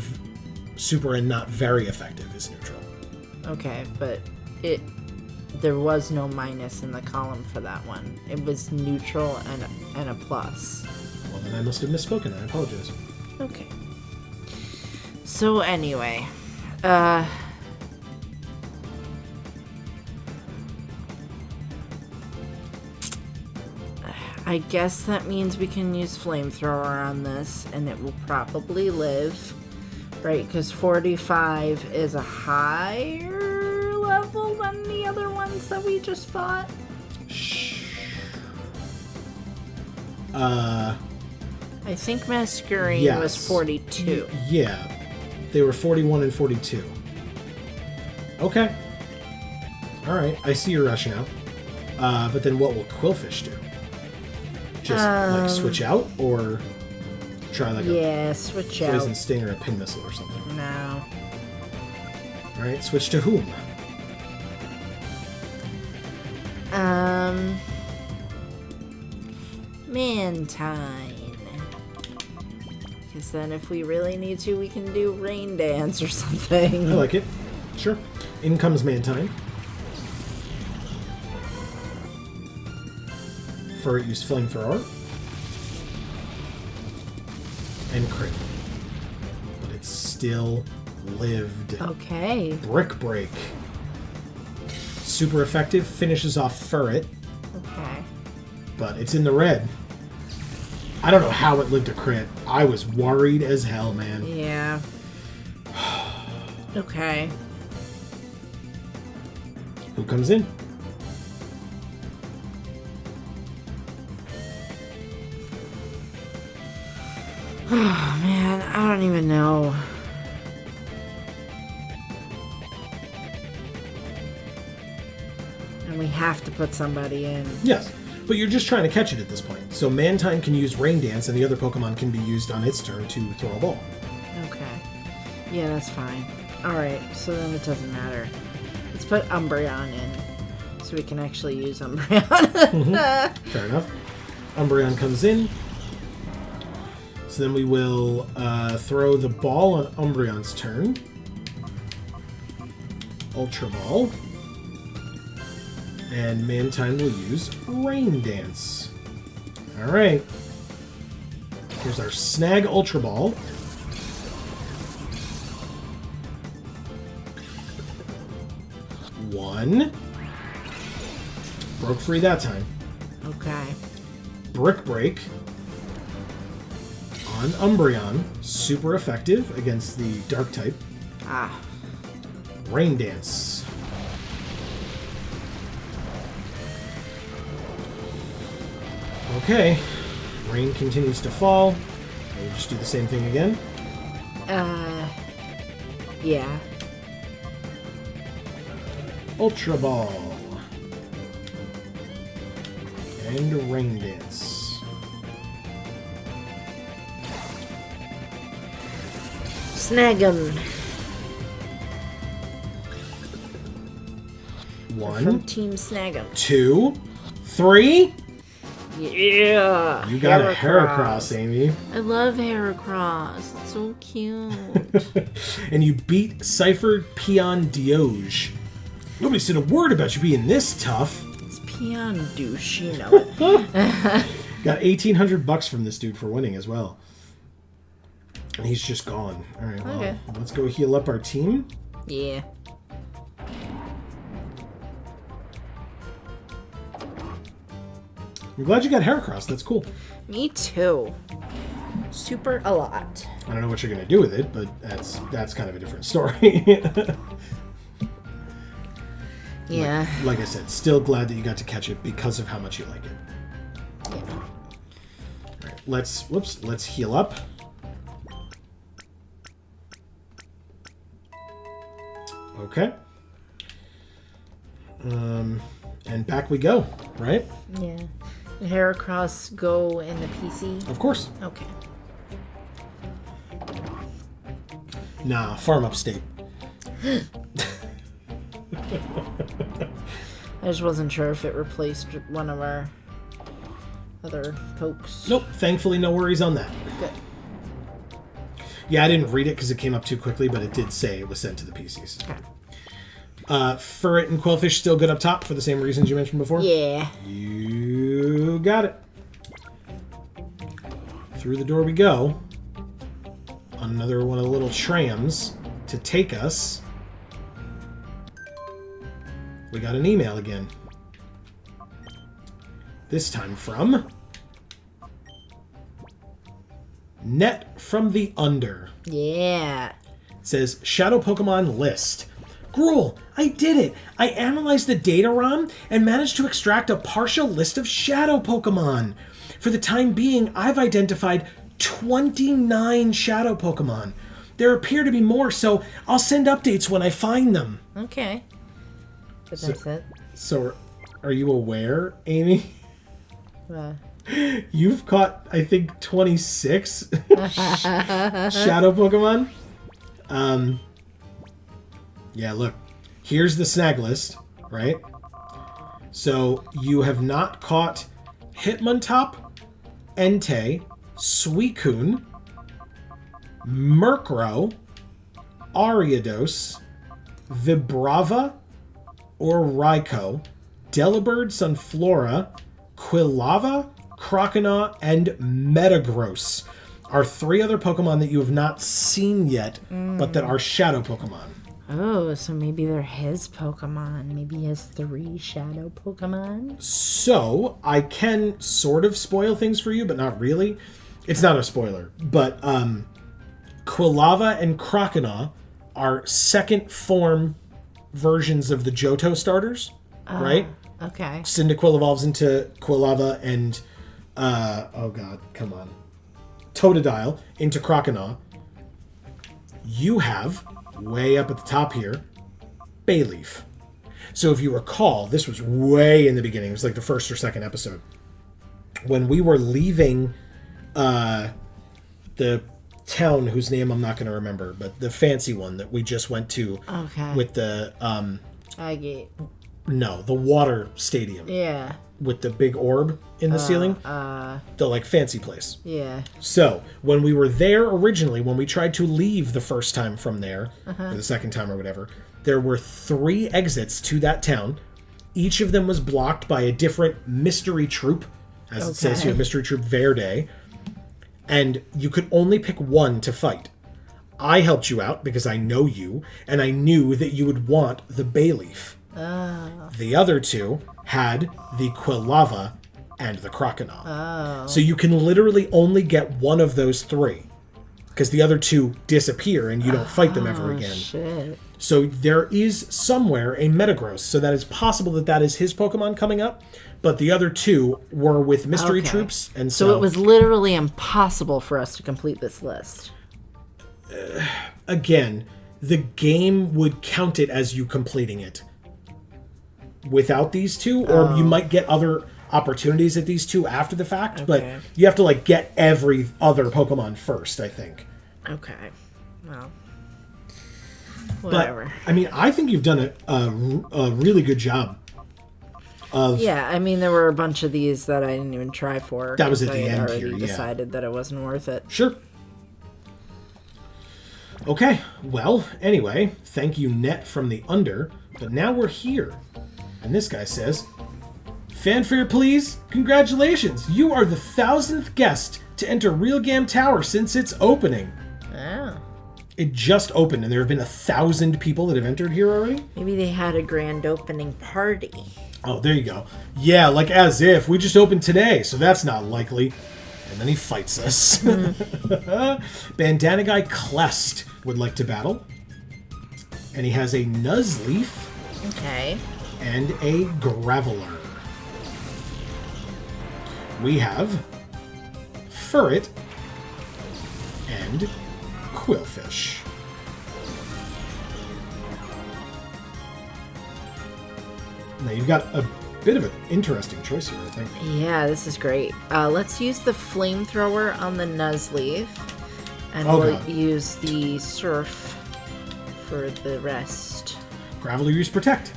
A: very effective is neutral.
B: Okay, but there was no minus in the column for that one. It was neutral and a plus.
A: Well, then I must have misspoken. I apologize.
B: Okay. So anyway, I guess that means we can use Flamethrower on this, and it will probably live, right? Because 45 is a higher level than the other ones that we just fought. I think Masquerain was 42.
A: Yeah. They were 41 and 42. Okay. Alright, I see your rationale. But then what will Quillfish do? Just, like, switch out? Or try, like, a
B: switch
A: poison
B: out.
A: sting or a pin missile or something?
B: No.
A: Alright, switch to whom?
B: Mantine. Because then if we really need to, we can do Rain Dance or something.
A: I like it. Sure. In comes Mantine. Furret used Flamethrower. And crit. But it still lived.
B: Okay.
A: Brick Break. Super effective. Finishes off Furret.
B: Okay.
A: But it's in the red. I don't know how it lived a crit. I was worried as hell, man.
B: Yeah. Okay.
A: Who comes in?
B: Oh, man. I don't even know. And we have to put somebody in.
A: Yes. But you're just trying to catch it at this point. So Mantine can use Rain Dance, and the other Pokemon can be used on its turn to throw a ball.
B: Okay. Yeah, that's fine. Alright, so then it doesn't matter. Let's put Umbreon in, so we can actually use Umbreon.
A: Fair enough. Umbreon comes in. So then we will throw the ball on Umbreon's turn. Ultra Ball. And Mantine will use Rain Dance. Alright. Here's our Snag Ultra Ball. One. Broke free that time.
B: Okay.
A: Brick Break on Umbreon. Super effective against the Dark type.
B: Ah.
A: Rain Dance. Okay. Rain continues to fall. We'll just do the same thing again.
B: Yeah.
A: Ultra Ball. And Rain Dance.
B: Snag 'em.
A: One.
B: From Team Snag 'em.
A: 2, 3.
B: Yeah.
A: You got a Heracross, Amy.
B: I love Heracross. It's so cute.
A: And you beat Cipher Peon Dioge. Nobody said a word about you being this tough.
B: It's Peon douche, you know it.
A: Got $1,800 from this dude for winning as well. And he's just gone. All right, well,
B: Okay.
A: let's go heal up our team.
B: Yeah.
A: I'm glad you got Heracross. That's cool.
B: Me too. Super a lot.
A: I don't know what you're going to do with it, but that's kind of a different story.
B: Yeah.
A: Like I said, still glad that you got to catch it because of how much you like it.
B: Yeah.
A: All right, let's heal up. Okay. And back we go, right?
B: Yeah. Did Heracross go in the PC?
A: Of course.
B: Okay.
A: Nah, farm upstate.
B: I just wasn't sure if it replaced one of our other pokes.
A: Nope, thankfully no worries on that.
B: Good.
A: Yeah, I didn't read it because it came up too quickly, but it did say it was sent to the PCs.
B: Okay.
A: Furret and Quillfish still good up top for the same reasons you mentioned before?
B: Yeah.
A: You got it. Through the door we go. On another one of the little trams to take us. We got an email again. This time from Net from the Under.
B: Yeah.
A: It says, Shadow Pokemon list. Gruel, I did it! I analyzed the data ROM and managed to extract a partial list of Shadow Pokemon. For the time being, I've identified 29 shadow Pokemon. There appear to be more, so I'll send updates when I find them.
B: Okay. But that's it.
A: So, are you aware, Amy?
B: What?
A: You've caught, I think, 26 shadow Pokemon. Yeah, look. Here's the snag list, right? So, you have not caught Hitmontop, Entei, Suicune, Murkrow, Ariados, Vibrava, or Raikou, Delibird, Sunflora, Quilava, Croconaw, and Metagross are 3 other Pokemon that you have not seen yet, but that are shadow Pokemon.
B: Oh, so maybe they're his Pokemon. Maybe he has 3 shadow Pokemon?
A: So, I can sort of spoil things for you, but not really. It's not a spoiler, but Quilava and Croconaw are second form versions of the Johto starters, right?
B: Okay.
A: Cyndaquil evolves into Quilava and, oh god, come on. Totodile into Croconaw. You have, way up at the top here, Bayleaf. So if you recall, this was way in the beginning. It was like the first or second episode. When we were leaving the town whose name I'm not going to remember, but the fancy one that we just went to with the...
B: Agate.
A: No, the water stadium.
B: Yeah.
A: With the big orb in the ceiling. The, like, fancy place.
B: Yeah.
A: So, when we were there originally, when we tried to leave the first time from there, or the second time or whatever, there were 3 exits to that town. Each of them was blocked by a different mystery troop, as it says here, Mystery Troop Verde. And you could only pick one to fight. I helped you out because I know you, and I knew that you would want the Bayleaf. The other 2 had the Quilava and the Croconaw. So you can literally only get one of those 3. Because the other 2 disappear and you don't fight them ever again.
B: Shit.
A: So there is somewhere a Metagross. So that is possible that that is his Pokemon coming up. But the other 2 were with mystery troops. And
B: so it was literally impossible for us to complete this list.
A: Again, the game would count it as you completing it without these 2, or you might get other opportunities at these 2 after the fact, but you have to like get every other Pokemon first, I think.
B: Okay. Well, whatever.
A: But, I mean, I think you've done a really good job of...
B: Yeah, I mean, there were a bunch of these that I didn't even try for.
A: That was at the
B: I
A: end
B: already
A: here, yeah.
B: decided that it wasn't worth it.
A: Sure. Okay, well, anyway, thank you, Net from the Under, but now we're here. And this guy says, fanfare please, congratulations, you are the 1,000th guest to enter Realgam Tower since its opening.
B: Oh.
A: It just opened and there have been 1,000 people that have entered here already?
B: Maybe they had a grand opening party.
A: Oh, there you go. Yeah, like as if. We just opened today, so that's not likely. And then he fights us. Bandana Guy Clest would like to battle. And he has a Nuzleaf.
B: Okay.
A: And a Graveler. We have Furret and Quillfish. Now you've got a bit of an interesting choice here, I think.
B: Yeah, this is great. Let's use the flamethrower on the Nuzleaf. And we'll use the Surf for the rest.
A: Graveler used Protect.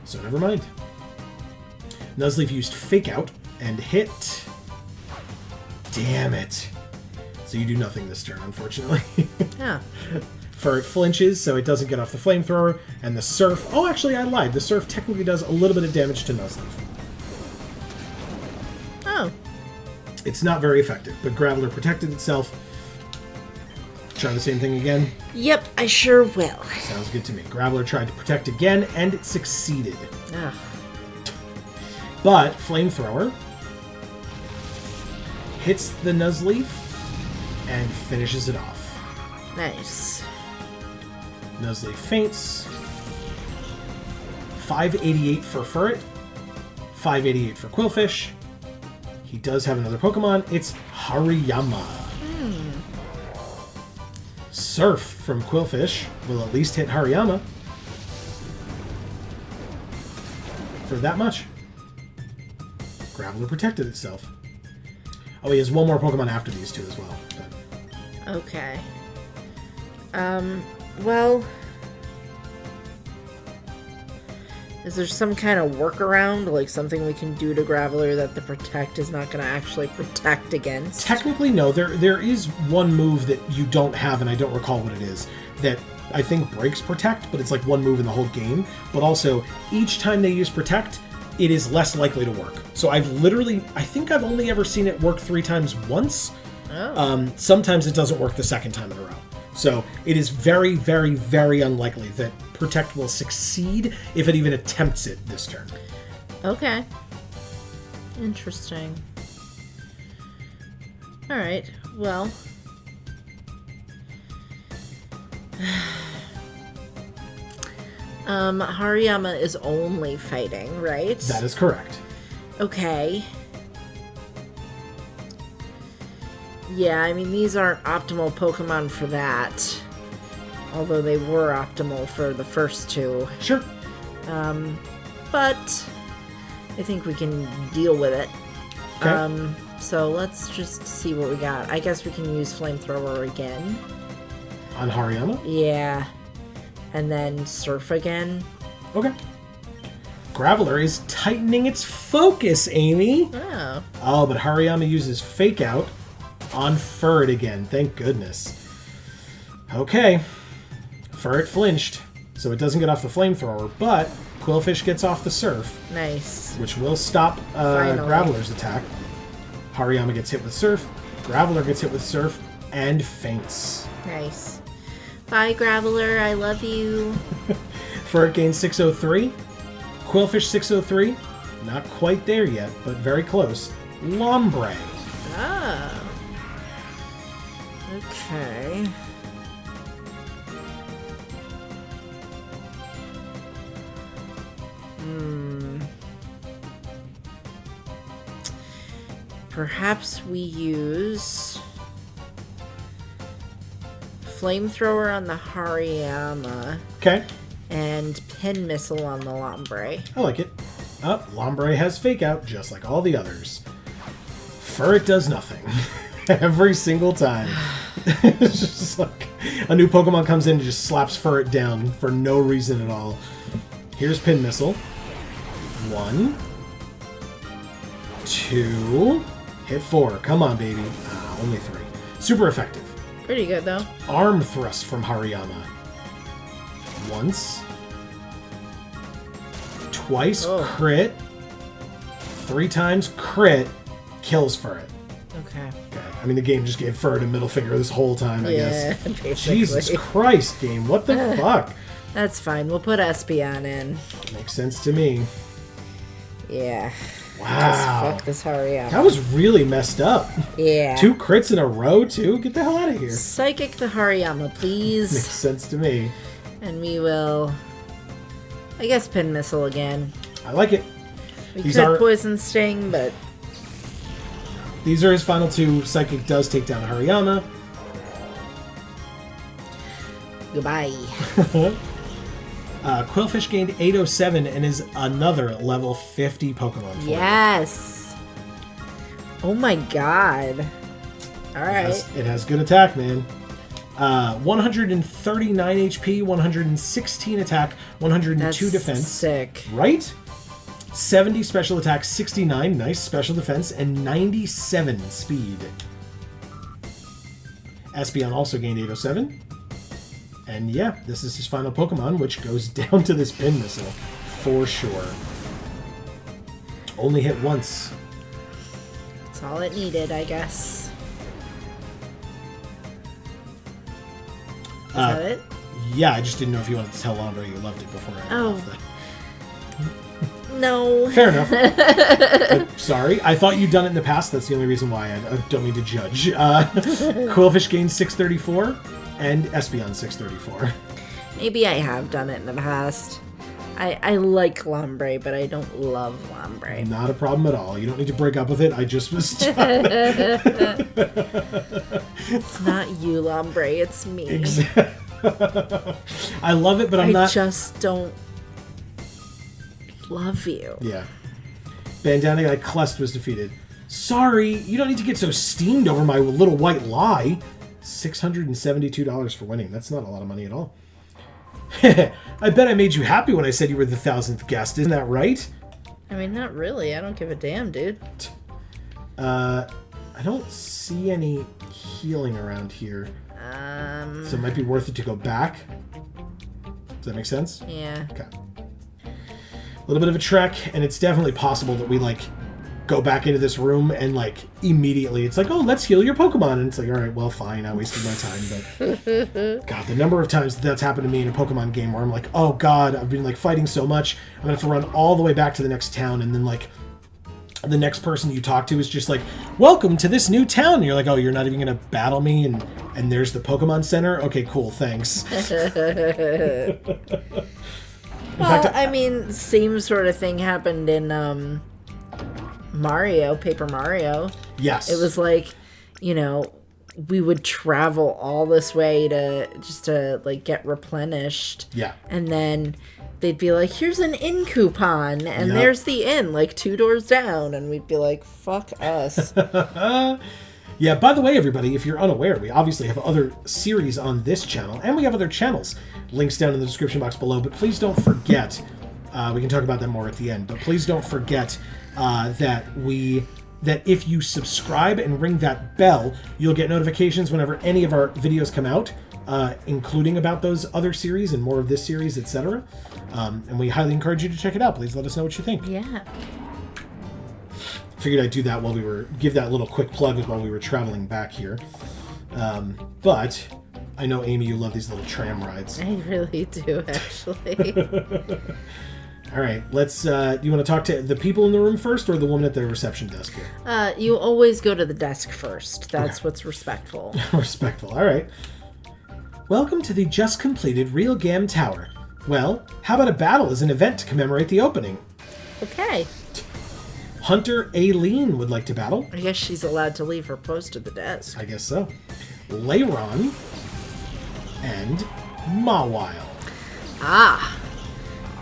A: So never mind. Nuzleaf used Fake Out and hit. Damn it. So you do nothing this turn, unfortunately.
B: Yeah.
A: Furret flinches, so it doesn't get off the flamethrower. And the Surf... Oh, actually, I lied. The Surf technically does a little bit of damage to Nuzleaf.
B: Oh.
A: It's not very effective, but Graveler protected itself. Try the same thing again?
B: Yep, I sure will.
A: Sounds good to me. Graveler tried to protect again, and it succeeded.
B: Ugh.
A: But Flamethrower hits the Nuzleaf and finishes it off.
B: Nice.
A: Nuzleaf faints. 588 for Furret. 588 for Quillfish. he does have another Pokemon. It's Hariyama. Surf from Quillfish will at least hit Hariyama. For that much. Graveler protected itself. Oh, he has one more Pokemon after these two as well. But...
B: Okay. Well... Is there some kind of workaround, like something we can do to Graveler that the Protect is not going to actually protect against?
A: Technically, no. There is one move that you don't have, and I don't recall what it is, that I think breaks Protect, but it's like one move in the whole game. But also, each time they use Protect, it is less likely to work. So I think I've only ever seen it work 3 times once.
B: Oh.
A: Sometimes it doesn't work the second time in a row. So it is very, very, very unlikely that Protect will succeed if it even attempts it this turn.
B: Okay. Interesting. Alright, well. Hariyama is only fighting, right?
A: That is correct.
B: Okay. Yeah, I mean, these aren't optimal Pokemon for that. Although they were optimal for the first two.
A: Sure.
B: But I think we can deal with it.
A: Okay.
B: So let's just see what we got. I guess we can use Flamethrower again.
A: On Hariyama?
B: Yeah. And then Surf again.
A: Okay. Graveler is tightening its focus, Amy.
B: Oh.
A: Oh, but Hariyama uses Fake Out on Furret again. Thank goodness. Okay. Furret flinched, so it doesn't get off the Flamethrower, but Quillfish gets off the Surf.
B: Nice.
A: Which will stop Graveler's attack. Hariyama gets hit with Surf, Graveler gets hit with Surf, and faints.
B: Nice. Bye, Graveler. I love you.
A: Furret gains 603. Quillfish 603. Not quite there yet, but very close. Lombre.
B: Oh. Okay. Perhaps we use Flamethrower on the Hariyama.
A: Okay.
B: And Pin Missile on the Lombre.
A: I like it. Oh, Lombre has Fake Out, just like all the others. Furret does nothing. Every single time. It's just like a new Pokemon comes in and just slaps Furret down for no reason at all. Here's Pin Missile. 1, 2, hit 4. Come on, baby. Only 3. Super effective.
B: Pretty good, though.
A: Arm Thrust from Hariyama. Once. Twice, crit. 3 times, crit. Kills Furret.
B: Okay.
A: I mean, the game just gave Furret a middle finger this whole time, I guess.
B: Basically.
A: Jesus Christ, game. What the fuck?
B: That's fine. We'll put Espeon in.
A: Makes sense to me.
B: Yeah.
A: Wow.
B: Fuck this Hariyama.
A: That was really messed up.
B: Yeah.
A: 2 crits in a row, too? Get the hell out of here.
B: Psychic the Hariyama, please.
A: Makes sense to me.
B: And we will, I guess, Pin Missile again.
A: I like it.
B: We could Poison Sting, but...
A: These are his final 2. Psychic does take down Hariyama.
B: Goodbye.
A: Quillfish gained 807 and is another level 50 Pokemon for
B: Yes. Oh my god. Alright.
A: It has good attack, man. 139 HP, 116 attack, 102 defense.
B: Sick.
A: Right? 70 special attack, 69 nice special defense, and 97 speed. Espeon also gained 807. And yeah, this is his final Pokemon, which goes down to this Pin Missile, for sure. Only hit once.
B: That's all it needed, I guess. Is that it?
A: Yeah, I just didn't know if you wanted to tell Lombre you loved it before I
B: Oh.
A: left that.
B: No.
A: Fair enough. Sorry. I thought you'd done it in the past. That's the only reason why. I don't mean to judge. Quillfish gained 634 and Espeon 634.
B: Maybe I have done it in the past. I like Lombre, but I don't love Lombre.
A: Not a problem at all. You don't need to break up with it. I just was...
B: It's not you, Lombre. It's me.
A: Exactly. I love it, but I'm not...
B: I just don't love you.
A: Yeah. Bandana Guy Clust was defeated. Sorry, you don't need to get so steamed over my little white lie. $672 for winning. That's not a lot of money at all. I bet I made you happy when I said you were the 1,000th guest. Isn't that right?
B: I mean, not really. I don't give a damn, dude.
A: I don't see any healing around here. So it might be worth it to go back. Does that make sense?
B: Yeah.
A: Okay. A little bit of a trek, and it's definitely possible that we, like, go back into this room and, like, immediately it's like, oh, let's heal your Pokemon. And it's like, all right, well, fine. I wasted my time. But God, the number of times that's happened to me in a Pokemon game where I'm like, oh, God, I've been, like, fighting so much. I'm going to have to run all the way back to the next town. And then, like, the next person you talk to is just like, welcome to this new town. And you're like, oh, you're not even going to battle me? And there's the Pokemon Center? Okay, cool, thanks.
B: I mean, same sort of thing happened in Mario, Paper Mario.
A: Yes.
B: It was like, you know, we would travel all this way to like get replenished.
A: Yeah.
B: And then they'd be like, here's an inn coupon, and
A: Yep.
B: there's the inn, like 2 doors down, and we'd be like, fuck us.
A: Yeah, by the way, everybody, if you're unaware, we obviously have other series on this channel, and we have other channels. Links down in the description box below, but please don't forget, we can talk about that more at the end, but please don't forget that if you subscribe and ring that bell, you'll get notifications whenever any of our videos come out, including about those other series and more of this series, etc. And we highly encourage you to check it out. Please let us know what you think.
B: Yeah.
A: Figured I'd do that give that little quick plug while we were traveling back here. But I know, Amy, you love these little tram rides.
B: I really do, actually.
A: All right, let's, do you want to talk to the people in the room first or the woman at the reception desk here?
B: You always go to the desk first. That's what's respectful.
A: Respectful, all right. Welcome to the just completed Realgam Tower. Well, how about a battle as an event to commemorate the opening?
B: Okay.
A: Hunter Aileen would like to battle.
B: I guess she's allowed to leave her post at the desk.
A: I guess so. Leiron and Mawile.
B: Ah.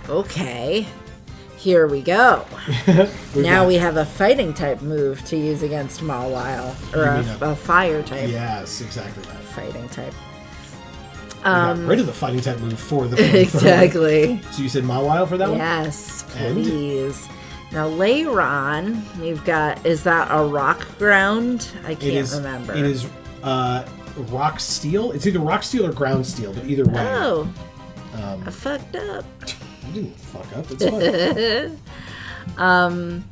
B: Okay. Here we go. Now we have a fighting type move to use against Mawile. Or a fire type.
A: Yes, exactly right.
B: Fighting type.
A: We got rid of the fighting type move for the
B: Exactly.
A: So you said Mawile for that one?
B: Yes, please. Now, Leiron, we've got, is that a rock ground? I can't remember.
A: It is rock steel. It's either rock steel or ground steel, but either way.
B: Oh, I fucked up.
A: You didn't fuck up. It's fine.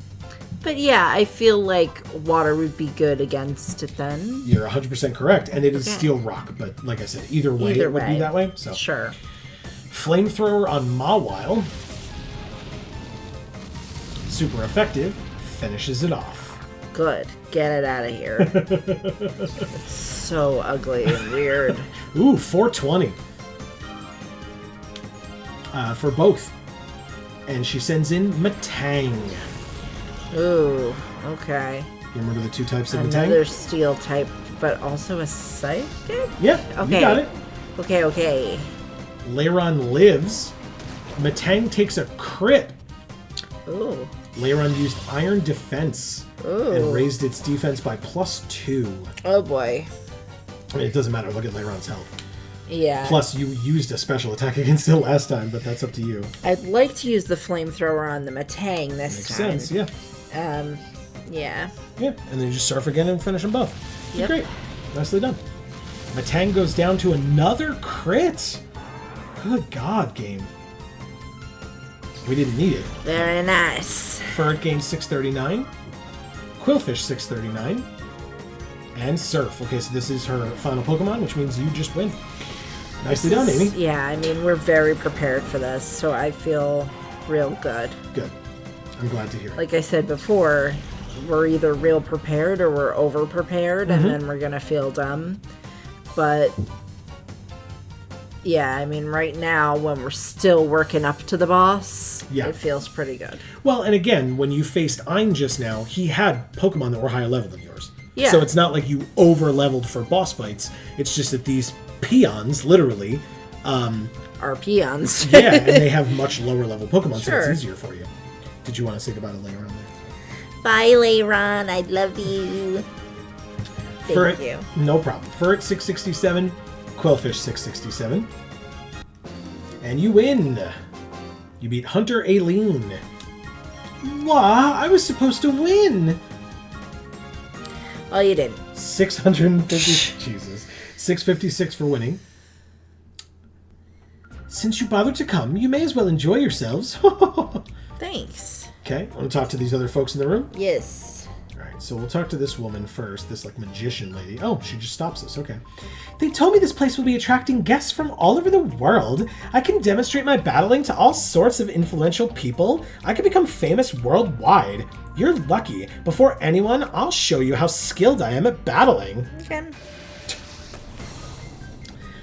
B: But yeah, I feel like water would be good against it then.
A: You're 100% correct, and it is steel rock, but like I said, either way it would be that way. So
B: sure.
A: Flamethrower on Mawile. Super effective. Finishes it off.
B: Good. Get it out of here. It's so ugly and weird.
A: Ooh, 420. For both. And she sends in Matang.
B: Ooh, okay.
A: You remember the 2 types of Matang?
B: Another steel type, but also a psychic?
A: Yeah,
B: okay.
A: You got it.
B: Okay.
A: Leiron lives. Matang takes a crit.
B: Ooh.
A: Leiron used Iron Defense and raised its defense by +2.
B: Oh boy.
A: I mean, it doesn't matter. Look at Leiron's health.
B: Yeah.
A: Plus, you used a special attack against it last time, but that's up to you.
B: I'd like to use the flamethrower on the Matang this time.
A: Makes sense, yeah.
B: Yeah.
A: Yeah, and then you just surf again and finish them both.
B: Yep.
A: Great. Nicely done. Matang goes down to another crit. Good God, game. We didn't need it.
B: Very nice.
A: Ferret gains 639. Quillfish 639. And Surf. Okay, so this is her final Pokemon, which means you just win. Nicely done, Amy.
B: Yeah, I mean, we're very prepared for this, so I feel real good.
A: Good. I'm glad to hear it.
B: Like I said before, we're either real prepared or we're over prepared, and then we're gonna feel dumb. But Yeah, I mean, right now, when we're still working up to the boss,
A: Yeah.
B: it feels pretty good.
A: Well, and again, when you faced Ein just now, he had Pokemon that were higher level than yours.
B: Yeah.
A: So it's not like you over-leveled for boss fights. It's just that these peons, literally...
B: Our peons.
A: yeah, and they have much lower level Pokemon, so
B: Sure.
A: it's easier for you. Did you want to say goodbye to Leiron there?
B: Bye, Leiron. I love you. Thank you.
A: No problem. Furret 667, Quillfish 667. And you win. You beat Hunter Aileen. Wah, I was supposed to win.
B: Oh, you didn't.
A: 650. Jesus. 656 for winning. Since you bothered to come, you may as well enjoy yourselves.
B: Thanks.
A: Okay, want to talk to these other folks in the room?
B: Yes.
A: All right, so we'll talk to this woman first, this like magician lady. Oh, she just stops us. Okay. They told me this place will be attracting guests from all over the world. I can demonstrate my battling to all sorts of influential people. I can become famous worldwide. You're lucky. Before anyone, I'll show you how skilled I am at battling.
B: Okay.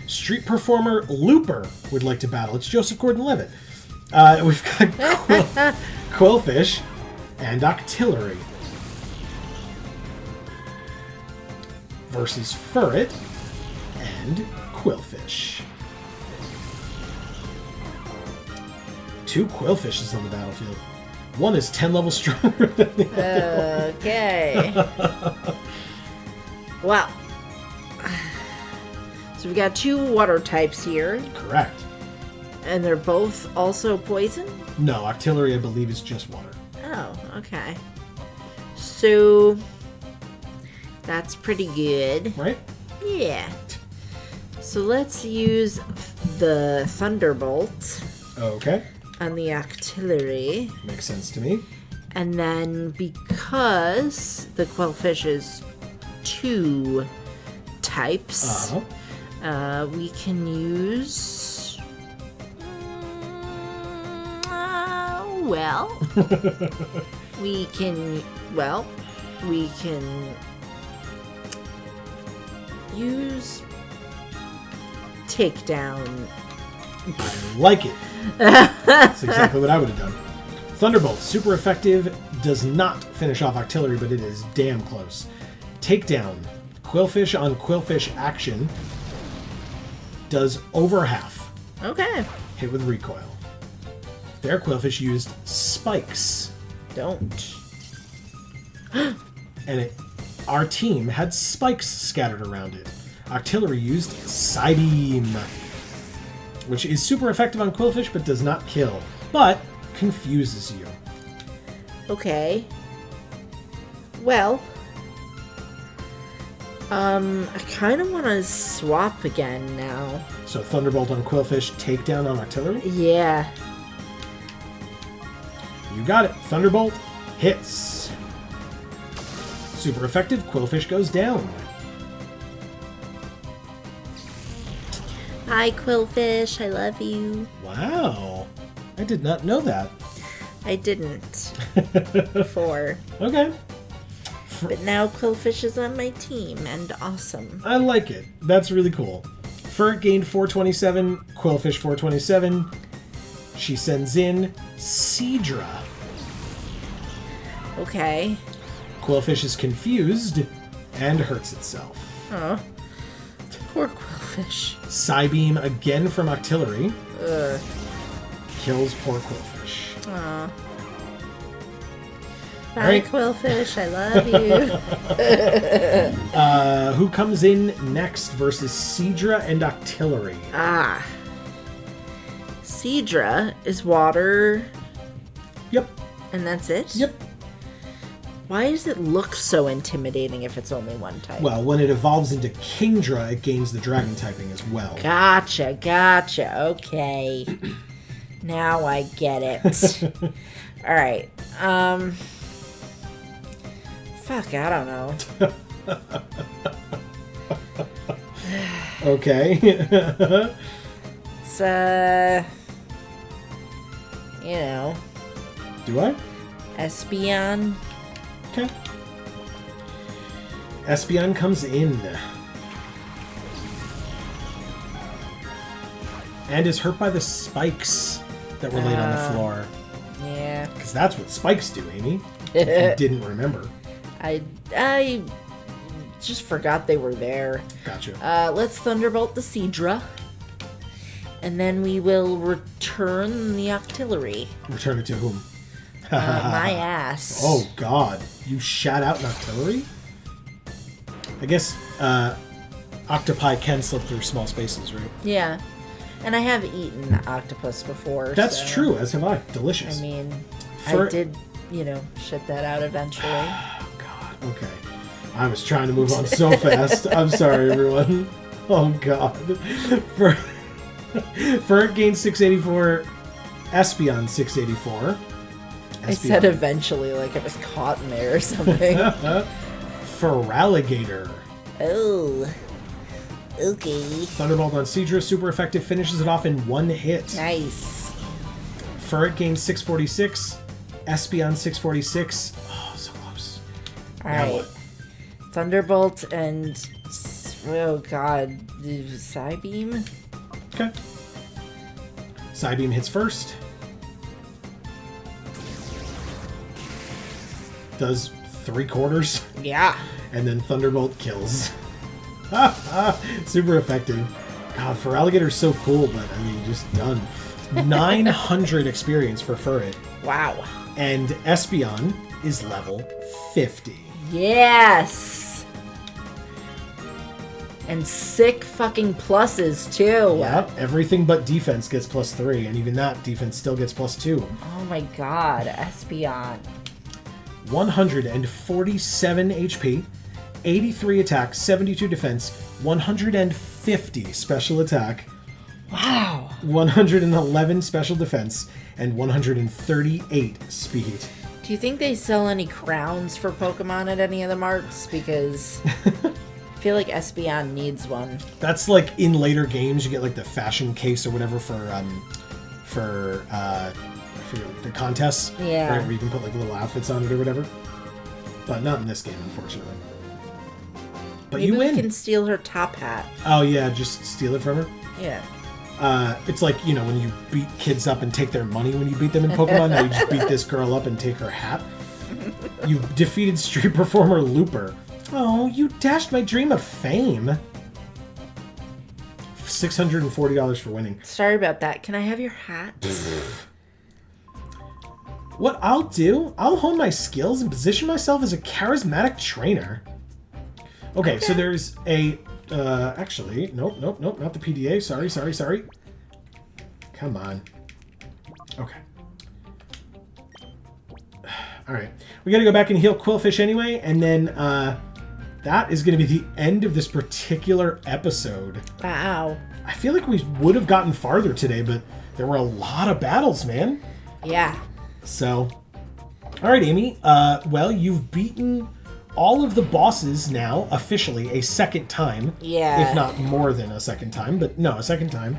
A: Street performer Looper would like to battle. It's Joseph Gordon-Levitt. We've got Quillfish and Octillery versus Furret and Quillfish. 2 Quillfishes on the battlefield. One is 10 levels stronger than the other.
B: Okay. Wow. So we got 2 water types here,
A: Correct.
B: and they're both also poison?
A: No, Octillery, I believe, is just water.
B: Oh, okay. So that's pretty good.
A: Right?
B: Yeah. So let's use the Thunderbolt
A: Okay.
B: on the Octillery.
A: Makes sense to me.
B: And then because the Quillfish is 2 types, we can use... well... we can use Takedown.
A: I like it. That's exactly what I would have done. Thunderbolt, super effective, does not finish off Octillery, but it is damn close. Takedown, Quillfish on Quillfish action, does over half.
B: Okay.
A: Hit with recoil. Their Quillfish used spikes.
B: Don't.
A: And our team had spikes scattered around it. Octillery used Psybeam, which is super effective on Quillfish, but does not kill, but confuses you.
B: Okay. Well, I kind of want to swap again now.
A: So Thunderbolt on Quillfish, Takedown on Octillery?
B: Yeah.
A: You got it. Thunderbolt hits. Super effective. Quillfish goes down.
B: Hi, Quillfish. I love you.
A: Wow. I did not know that.
B: I didn't before.
A: Okay.
B: But now Quillfish is on my team, and awesome.
A: I like it. That's really cool. Furret gained 427. Quillfish 427. She sends in Seadra.
B: Okay.
A: Quillfish is confused and hurts itself.
B: Oh. Poor Quillfish.
A: Psybeam again from Octillery.
B: Ugh.
A: Kills poor Quillfish.
B: Aw. Bye,
A: Right.
B: Quillfish. I love you.
A: Who comes in next versus Seadra and Octillery?
B: Ah. Seadra is water,
A: Yep.
B: and that's it?
A: Yep.
B: Why does it look so intimidating if it's only one type?
A: Well, when it evolves into Kingdra, it gains the dragon typing as well.
B: Gotcha. Okay. Now I get it. All right. Fuck, I don't know.
A: Okay.
B: It's, you know,
A: Do I?
B: Espeon.
A: Okay. Espeon comes in. And is hurt by the spikes that were laid on the floor.
B: Yeah.
A: Because that's what spikes do, Amy. If you didn't remember.
B: I just forgot they were there.
A: Gotcha.
B: Let's Thunderbolt the Seadra. And then we will return the artillery.
A: Return it to whom?
B: My ass.
A: Oh, God. You shot out an artillery? I guess octopi can slip through small spaces, right?
B: Yeah. And I have eaten octopus before.
A: That's
B: so,
A: true, as have I. Delicious.
B: I mean, I did, shit that out eventually.
A: Oh, God. Okay. I was trying to move on so fast. I'm sorry, everyone. Oh, God. Ferret gained 684. Espeon 684.
B: I said eventually, like it was caught in there or something.
A: Feraligatr.
B: Oh. Okay.
A: Thunderbolt on Seadra, super effective, finishes it off in one hit.
B: Nice.
A: Ferret gains 646. Espeon 646. Oh, so close.
B: Alright. Thunderbolt and... Oh, God. Psybeam?
A: Okay. Psybeam hits first. Does 3/4.
B: Yeah.
A: And then Thunderbolt kills. Super effective. God, Feraligator's so cool, but I mean, just done. 900 experience for Ferret.
B: Wow.
A: And Espeon is level 50.
B: Yes! And sick fucking pluses, too.
A: Yep, everything but defense gets +3, and even that defense still gets +2.
B: Oh my god, Espeon.
A: 147 HP, 83 attack, 72 defense, 150 special attack.
B: Wow.
A: 111 special defense, and 138 speed.
B: Do you think they sell any crowns for Pokemon at any of the marts? Because I feel like Espeon needs one.
A: That's like in later games, you get like the fashion case or whatever for the contests.
B: Yeah.
A: Right, where you can put like little outfits on it or whatever. But not in this game, unfortunately. But
B: Maybe
A: you win.
B: we can steal her top hat.
A: Oh yeah, just steal it from her?
B: Yeah.
A: It's like, when you beat kids up and take their money when you beat them in Pokemon, now you just beat this girl up and take her hat. You defeated street performer Looper. Oh, you dashed my dream of fame. $640 for winning.
B: Sorry about that. Can I have your hat?
A: What I'll do, I'll hone my skills and position myself as a charismatic trainer. Okay, so there's a... actually, nope, not the PDA. Sorry. Come on. Okay. Alright. We gotta go back and heal Quillfish anyway, and then, that is gonna be the end of this particular episode.
B: Wow.
A: I feel like we would have gotten farther today, but there were a lot of battles, man.
B: Yeah.
A: So, alright, Amy. Well, you've beaten all of the bosses now, officially, a second time.
B: Yeah.
A: If not more than a second time, but no, a second time.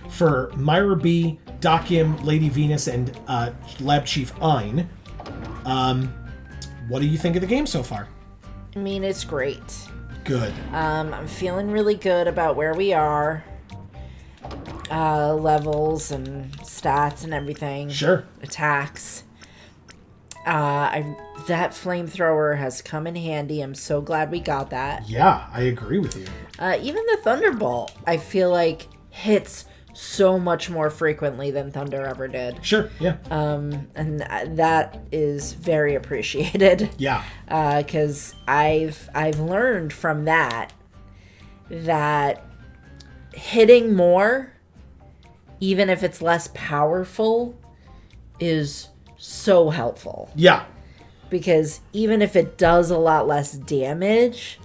A: For Myra B, Dokim, Lady Venus, and Lab Chief Ein. What do you think of the game so far?
B: I mean, it's great.
A: Good.
B: I'm feeling really good about where we are. Levels and stats and everything.
A: Sure.
B: Attacks. That flamethrower has come in handy. I'm so glad we got that.
A: Yeah, I agree with you.
B: Even the Thunderbolt, I feel like, hits so much more frequently than Thunder ever did.
A: Sure, yeah.
B: And that is very appreciated.
A: Yeah.
B: Because I've learned from that hitting more, even if it's less powerful, is so helpful.
A: Yeah.
B: Because even if it does a lot less damage,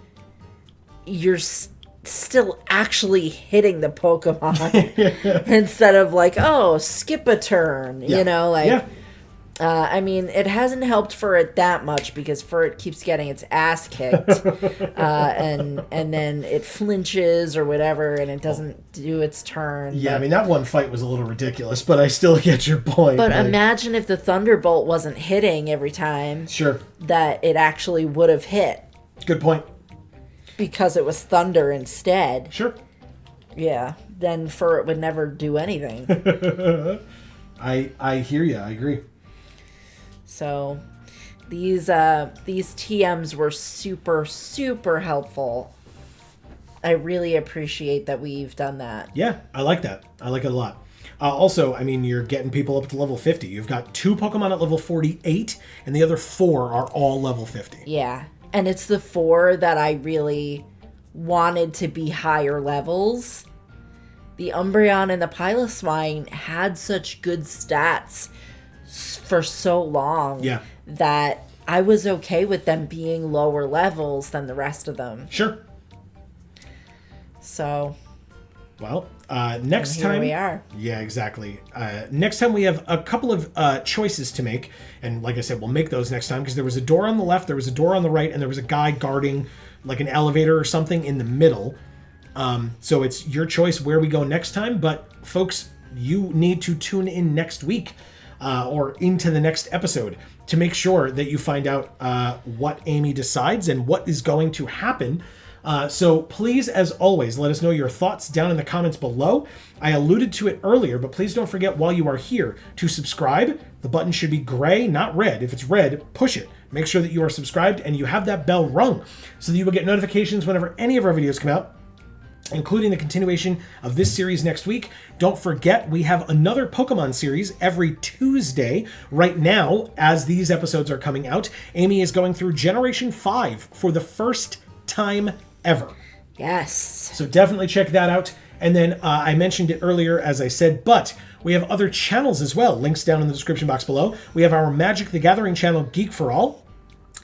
B: you're still actually hitting the Pokemon instead of like, oh, skip a turn,
A: Yeah.
B: I mean, it hasn't helped Ferret that much because Ferret keeps getting its ass kicked, and then it flinches or whatever, and it doesn't do its turn.
A: Yeah, I mean, that one fight was a little ridiculous, but I still get your point.
B: But imagine if the Thunderbolt wasn't hitting every time.
A: Sure.
B: That it actually would have hit.
A: Good point.
B: Because it was Thunder instead.
A: Sure.
B: Yeah, then Furret would never do anything.
A: I hear you. I agree.
B: So these TMs were super, super helpful. I really appreciate that we've done that.
A: Yeah, I like that. I like it a lot. Also, I mean, you're getting people up to level 50. You've got 2 Pokemon at level 48, and the other 4 are all level 50.
B: Yeah, and it's the 4 that I really wanted to be higher levels. The Umbreon and the Piloswine had such good stats for so long that I was okay with them being lower levels than the rest of them.
A: Sure.
B: So,
A: well, next time
B: we are.
A: Yeah, exactly. Next time we have a couple of choices to make, and like I said, we'll make those next time because there was a door on the left, there was a door on the right, and there was a guy guarding like an elevator or something in the middle. So it's your choice where we go next time, but folks, you need to tune in next week or into the next episode to make sure that you find out what Amy decides and what is going to happen. So please, as always, let us know your thoughts down in the comments below. I alluded to it earlier, but please don't forget while you are here to subscribe. The button should be gray, not red. If it's red, push it. Make sure that you are subscribed and you have that bell rung so that you will get notifications whenever any of our videos come out, including the continuation of this series next week. Don't forget, we have another Pokemon series every Tuesday. Right now, as these episodes are coming out, Amy is going through Generation 5 for the first time ever.
B: Yes.
A: So definitely check that out. And then I mentioned it earlier, as I said, but we have other channels as well. Links down in the description box below. We have our Magic the Gathering channel, Geek for All.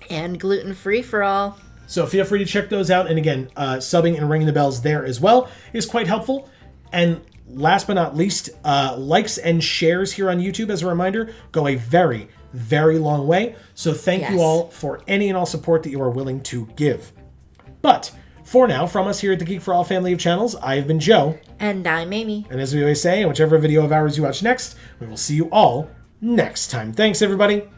B: And Gluten Free for All.
A: So feel free to check those out. And again, subbing and ringing the bells there as well is quite helpful. And last but not least, likes and shares here on YouTube, as a reminder, go a very, very long way. So thank you all for any and all support that you are willing to give. But for now, from us here at the Geek for All family of channels, I have been Joe.
B: And I'm Amy.
A: And as we always say, in whichever video of ours you watch next, we will see you all next time. Thanks, everybody.